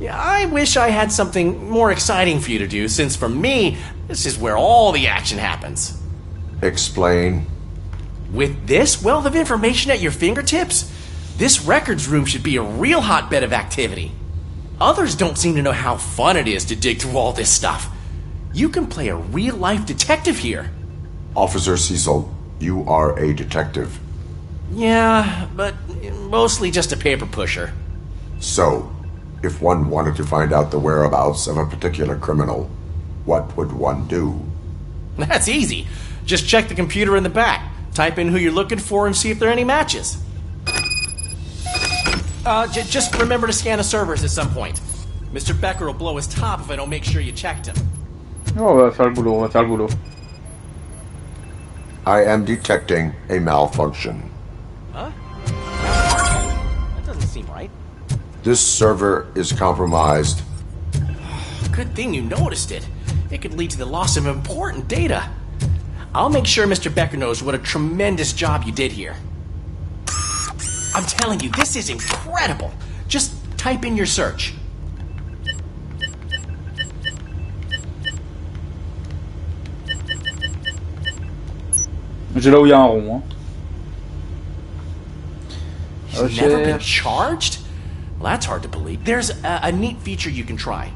Yeah, I wish I had something more exciting for you to do, since for me, this is where all the action happens. Explain. With this wealth of information at your fingertips, this records room should be a real hotbed of activity. Others don't seem to know how fun it is to dig through all this stuff. You can play a real-life detective here. Officer Cecil, you are a detective. Yeah, but mostly just a paper pusher. So, if one wanted to find out the whereabouts of a particular criminal, what would one do? That's easy. Just check the computer in the back. Type in who you're looking for and see if there are any matches. Just remember to scan the servers at some point. Mr. Becker will blow his top if I don't make sure you checked him. On va faire le boulot, on va faire le boulot. I am detecting a malfunction. Huh? That doesn't seem right. This server is compromised. Good thing you noticed it. It could lead to the loss of important data. I'll make sure Mr. Becker knows what a tremendous job you did here. I'm telling you, this is incredible. Just type in your search. J'ai là où il y a un rond. Hein. You've never been charged? Well, that's hard to believe. There's a neat feature you can try.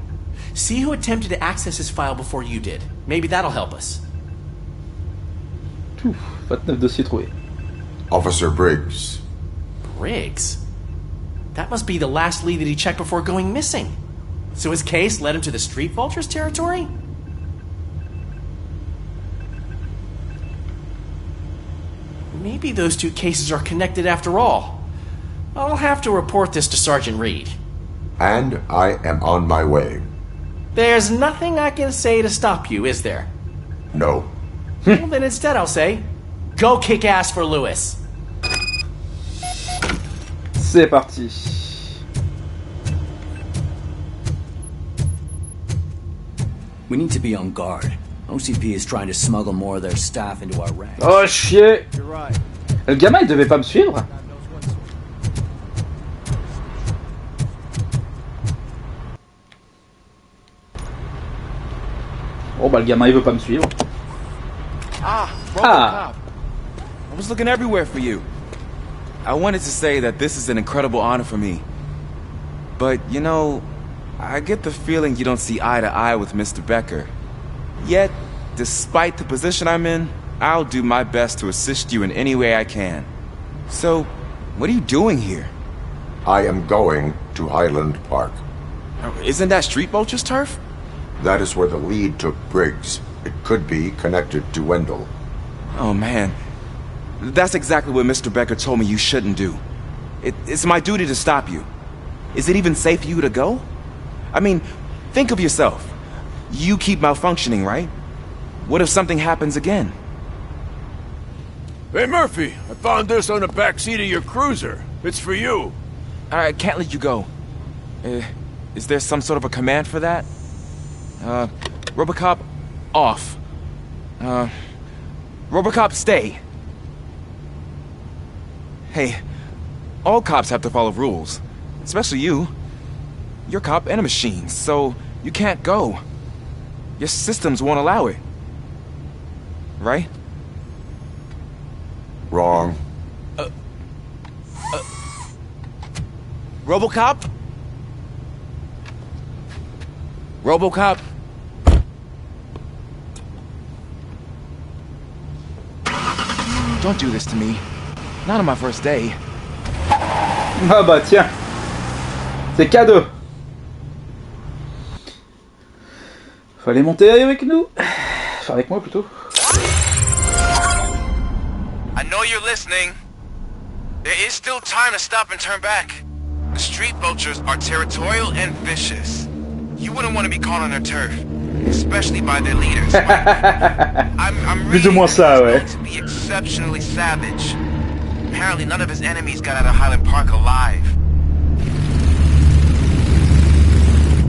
See who attempted to access his file before you did. Maybe that'll help us. 29 dossiers trouvés. Officer Briggs. Briggs? That must be the last lead that he checked before going missing. So his case led him to the Street Vultures territory? Maybe those two cases are connected after all. I'll have to report this to Sergeant Reed. And I am on my way. There's nothing I can say to stop you, is there? No. Well, then instead I'll say, go kick ass for Lewis. C'est parti. We need to be on guard. OCP is trying to smuggle more of their staff into our ranks. Oh chier. Le gamin il devait pas me suivre. Oh bah le gamin il veut pas me suivre. ROBOCOP. I was looking everywhere for you. I wanted to say that this is an incredible honor for me. But, you know, I get the feeling you don't see eye to eye with Mr. Becker. Yet, despite the position I'm in, I'll do my best to assist you in any way I can. So, what are you doing here? I am going to Highland Park. Isn't that Street Vulture's turf? That is where the lead took Briggs. It could be connected to Wendell. Oh, man. That's exactly what Mr. Becker told me you shouldn't do. It's my duty to stop you. Is it even safe for you to go? I mean, think of yourself. You keep malfunctioning, right? What if something happens again? Hey, Murphy, I found this on the back seat of your cruiser. It's for you. I can't let you go. Is there some sort of a command for that? ROBOCOP, off. ROBOCOP, stay. Hey, all cops have to follow rules. Especially you. You're a cop and a machine, so you can't go. Your systems won't allow it. Right? Wrong. ROBOCOP? ROBOCOP? Don't do this to me. Not on my first day. Ah bah tiens. C'est cadeau. Fallait monter avec nous. Enfin avec moi plutôt. I know you're listening. There is still time to stop and turn back. The Street Vultures are territorial and vicious. You wouldn't want to be caught on their turf, especially by their leaders. I'm Plus ou moins ça, ouais. to be exceptionally savage. Apparently none of his enemies got out of Highland Park alive.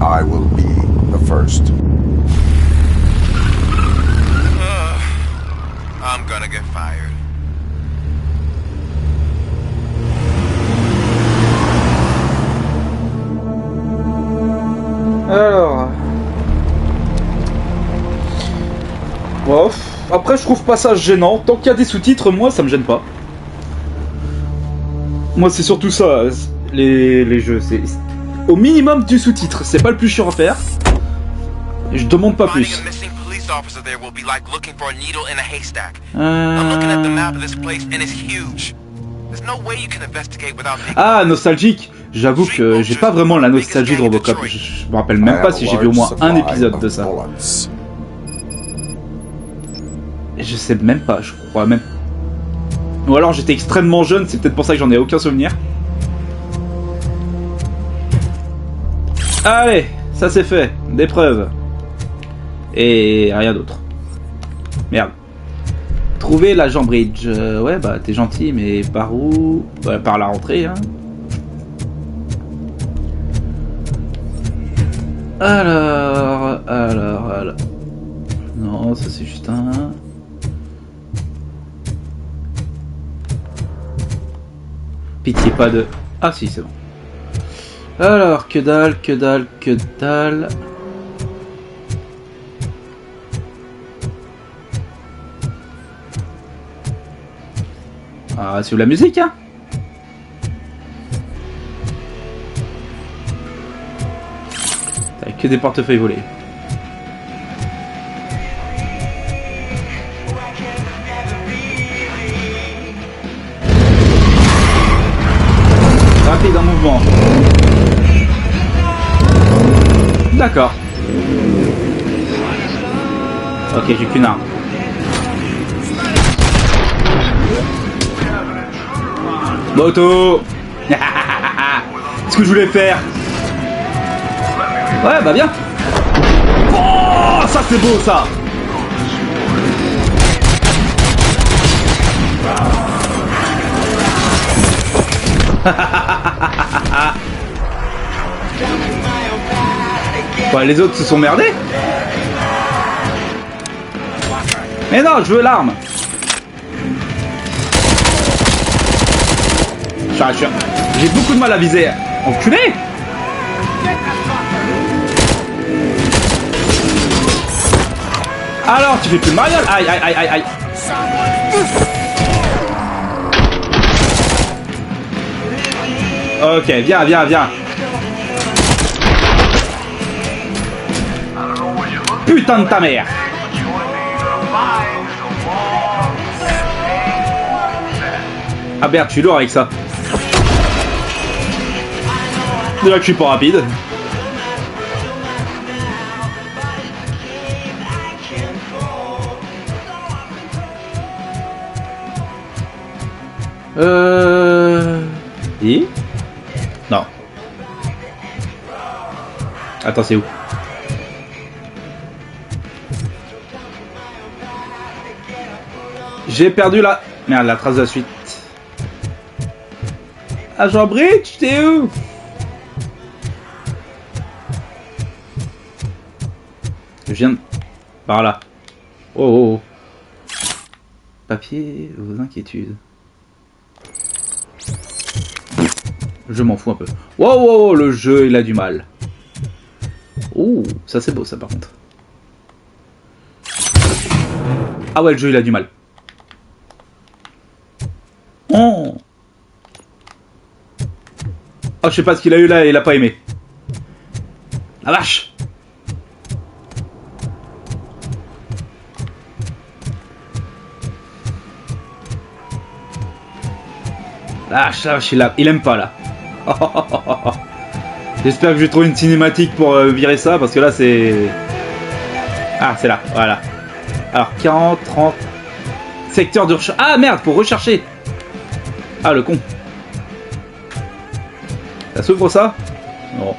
I will be the first. I'm gonna get fired. Alors... Bon, après je trouve pas ça gênant. Tant qu'il y a des sous-titres, moi ça me gêne pas. Moi c'est surtout ça, les jeux. C'est au minimum du sous-titre. C'est pas le plus chiant à faire. Et je demande pas plus. Officer there will be like looking for a needle in a haystack. I'm looking at the map of this place and it's huge. There's no way you can investigate without making... Ah, nostalgique. J'avoue que j'ai pas vraiment la nostalgie de Robocop. Je me rappelle même pas si j'ai vu au moins un épisode de ça. Et je sais même pas, je crois même. Ou alors j'étais extrêmement jeune, c'est peut-être pour ça que j'en ai aucun souvenir. Allez, ça c'est fait. Des preuves. Et rien d'autre. Merde. Trouver l'agent Bridge. Ouais, bah t'es gentil, mais par où? Bah, par la rentrée, hein. Alors. Non, ça c'est juste un. Pitié, pas de. Ah si, c'est bon. Alors, que dalle. Ah, c'est où la musique, hein? que des portefeuilles volés. Rapide en mouvement. D'accord. Ok, j'ai qu'une arme. Moto. Ce que je voulais faire. Ouais, bah bien. Oh, ça c'est beau ça. Ouais, les autres se sont merdés. Mais non, je veux l'arme. J'ai beaucoup de mal à viser. Enculé. Alors, tu fais plus le mariole. Aïe, aïe, aïe, aïe, aïe. Ok, viens, viens, viens. Putain de ta mère. Ah merde, je suis lourd avec ça. Déjà que je suis pas rapide. Et non. Attends, c'est où? J'ai perdu la... Merde, la trace de la suite. Agent Bridge, t'es où? Je viens de... Par là. Oh, oh, oh. Papier, vos inquiétudes. Je m'en fous un peu. Wow, wow, wow, le jeu, il a du mal. Ouh, ça c'est beau ça par contre. Ah ouais, le jeu, il a du mal. Oh, oh, je sais pas ce qu'il a eu là, il a pas aimé. La vache. La vache, il aime pas là. J'espère que je vais trouver une cinématique pour virer ça, parce que là c'est... Ah, c'est là, voilà. Alors, 40, 30... Secteur de recherche... Ah merde, pour rechercher. Ah, le con. Ça s'ouvre ça? Non.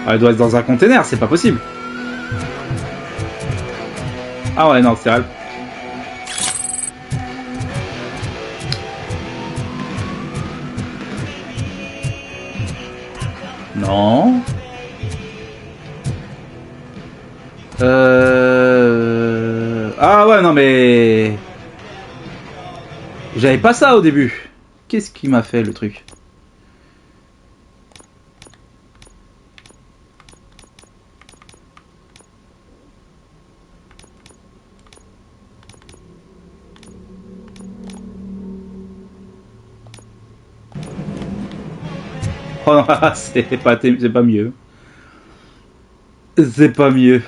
Ah, elle doit être dans un container, c'est pas possible. Ah ouais, non, c'est réel. Non. Ah ouais, non mais... J'avais pas ça au début. Qu'est-ce qui m'a fait le truc? Oh non, c'est pas mieux. C'est pas mieux.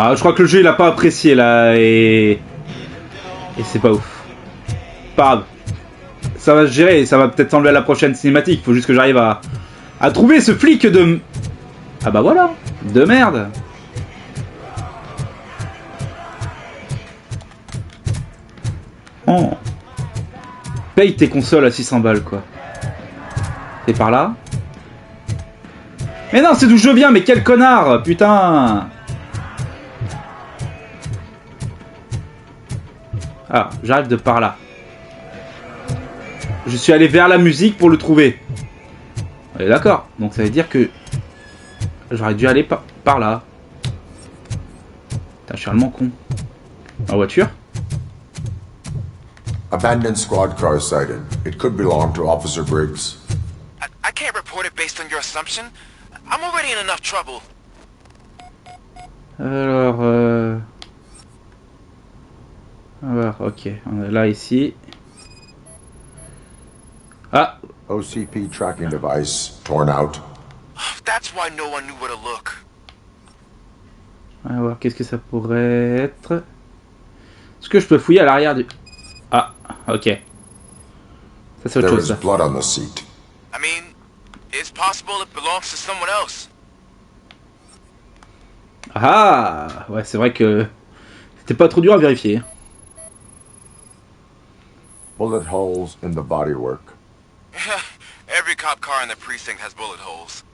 Ah, je crois que le jeu il a pas apprécié là et c'est pas ouf. Pas grave. Ça va se gérer, ça va peut-être s'enlever à la prochaine cinématique. Faut juste que j'arrive à trouver ce flic de... Ah bah voilà, de merde. Oh. Paye tes consoles à 600 balles quoi. C'est par là? Mais non, c'est d'où je viens, mais quel connard, putain. Ah, j'arrive de par là. Je suis allé vers la musique pour le trouver. On est d'accord. Donc ça veut dire que j'aurais dû aller par là. Putain, je suis vraiment con. En voiture? Abandoned squad car sighted. It could belong to Officer Briggs. I can't report it based on your assumption. I'm already in enough trouble. Alors, ok, on est là ici. Ah! OCP tracking device torn out. That's why no one knew where to look. On va voir qu'est-ce que ça pourrait être. Est-ce que je peux fouiller à l'arrière du... Ah, ok. Ça c'est autre There chose. is Ça. blood on the seat. I mean, it's possible it belongs to someone else. Ah! Ouais, c'est vrai que c'était pas trop dur à vérifier. Bullet holes in the bodywork. Every cop car in the precinct has bullet holes.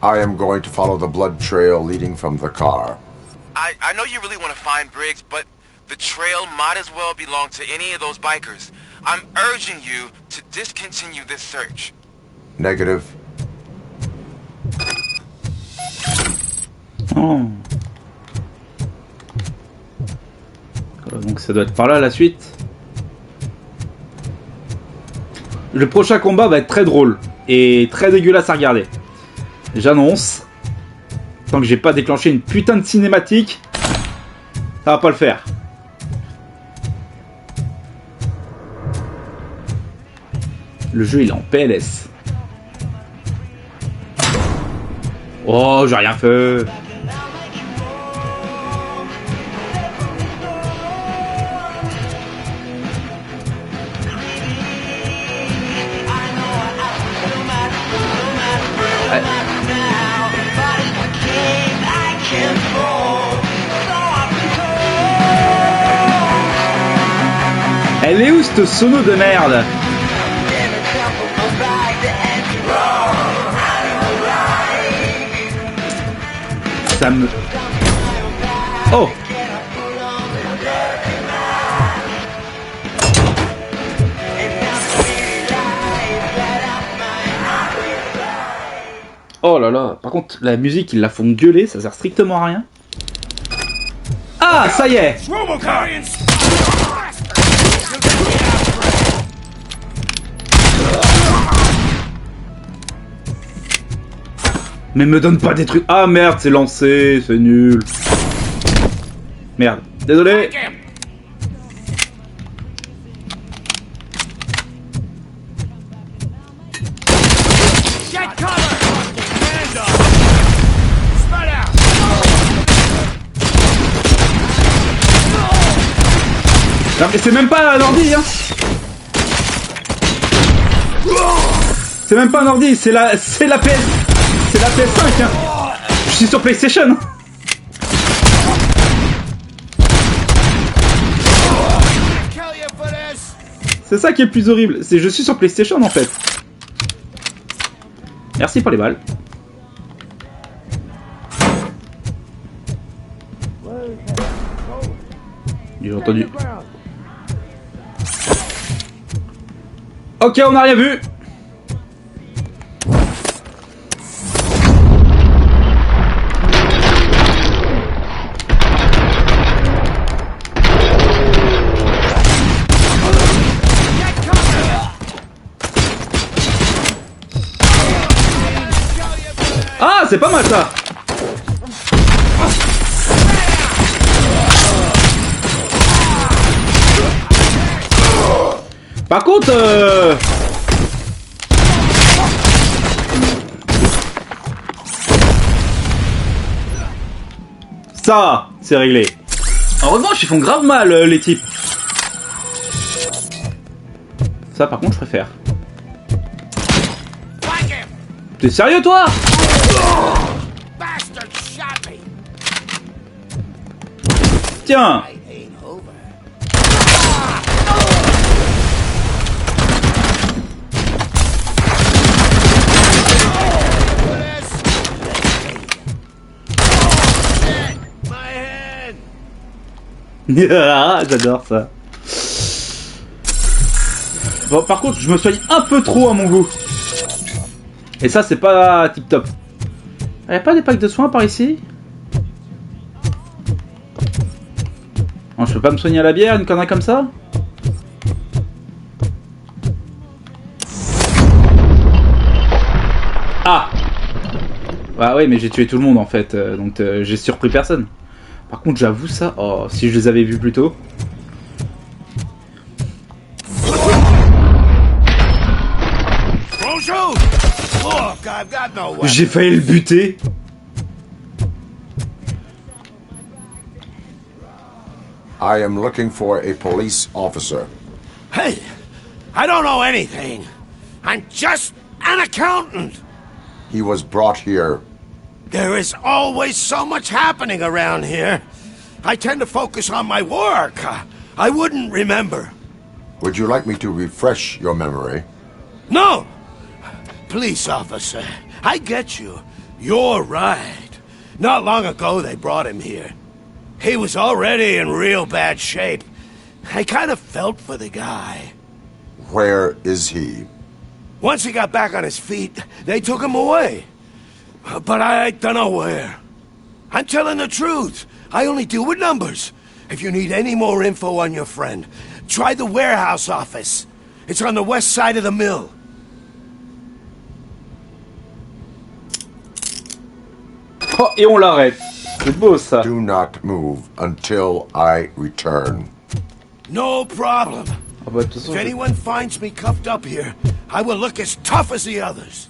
I am going to follow the blood trail leading from the car. I know you really want to find Briggs, but the trail might as well belong to any of those bikers. I'm urging you to discontinue this search. Negative. Oh. Donc ça doit être par là la suite. Le prochain combat va être très drôle et très dégueulasse à regarder. J'annonce. Tant que j'ai pas déclenché une putain de cinématique, ça va pas le faire. Le jeu il est en PLS. Oh, j'ai rien fait. Elle est où cette sono de merde? Ça me... Oh! Oh là là, par contre la musique ils la font gueuler, ça sert strictement à rien. Ah, ça y est! Mais me donne pas des trucs. Ah merde, c'est lancé, c'est nul. Merde, désolé. Non mais c'est même pas un ordi hein. C'est même pas un ordi, c'est la PS. C'est la PS5 hein. Je suis sur PlayStation. C'est ça qui est le plus horrible, c'est je suis sur PlayStation en fait. Merci pour les balles. J'ai entendu. Ok, on n'a rien vu. Ah, c'est pas mal ça. Par contre, ça, c'est réglé. En revanche, ils font grave mal, les types. Ça, par contre, je préfère. T'es sérieux, toi? Tiens. J'adore ça. Bon, par contre, je me soigne un peu trop à mon goût. Et ça, c'est pas tip top. Y'a pas des packs de soins par ici? Non, je peux pas me soigner à la bière, une connerie comme ça? Bah ouais, mais j'ai tué tout le monde en fait, donc j'ai surpris personne. Par contre, j'avoue ça, oh, si je les avais vus plus tôt. J'ai failli le buter. I am looking for a police officer. Hey, I don't know anything. I'm just an accountant. He was brought here. There is always so much happening around here. I tend to focus on my work. I wouldn't remember. Would you like me to refresh your memory? No! Police officer, I get you. You're right. Not long ago they brought him here. He was already in real bad shape. I kind of felt for the guy. Where is he? Once he got back on his feet, they took him away. But I don't know where. I'm telling the truth. I only deal with numbers. If you need any more info on your friend, try the warehouse office. It's on the west side of the mill. Oh, et on l'arrête. C'est beau ça. Do not move until I return. No problem. Ah bah, de toute façon, If anyone finds me cuffed up here, I will look as tough as the others.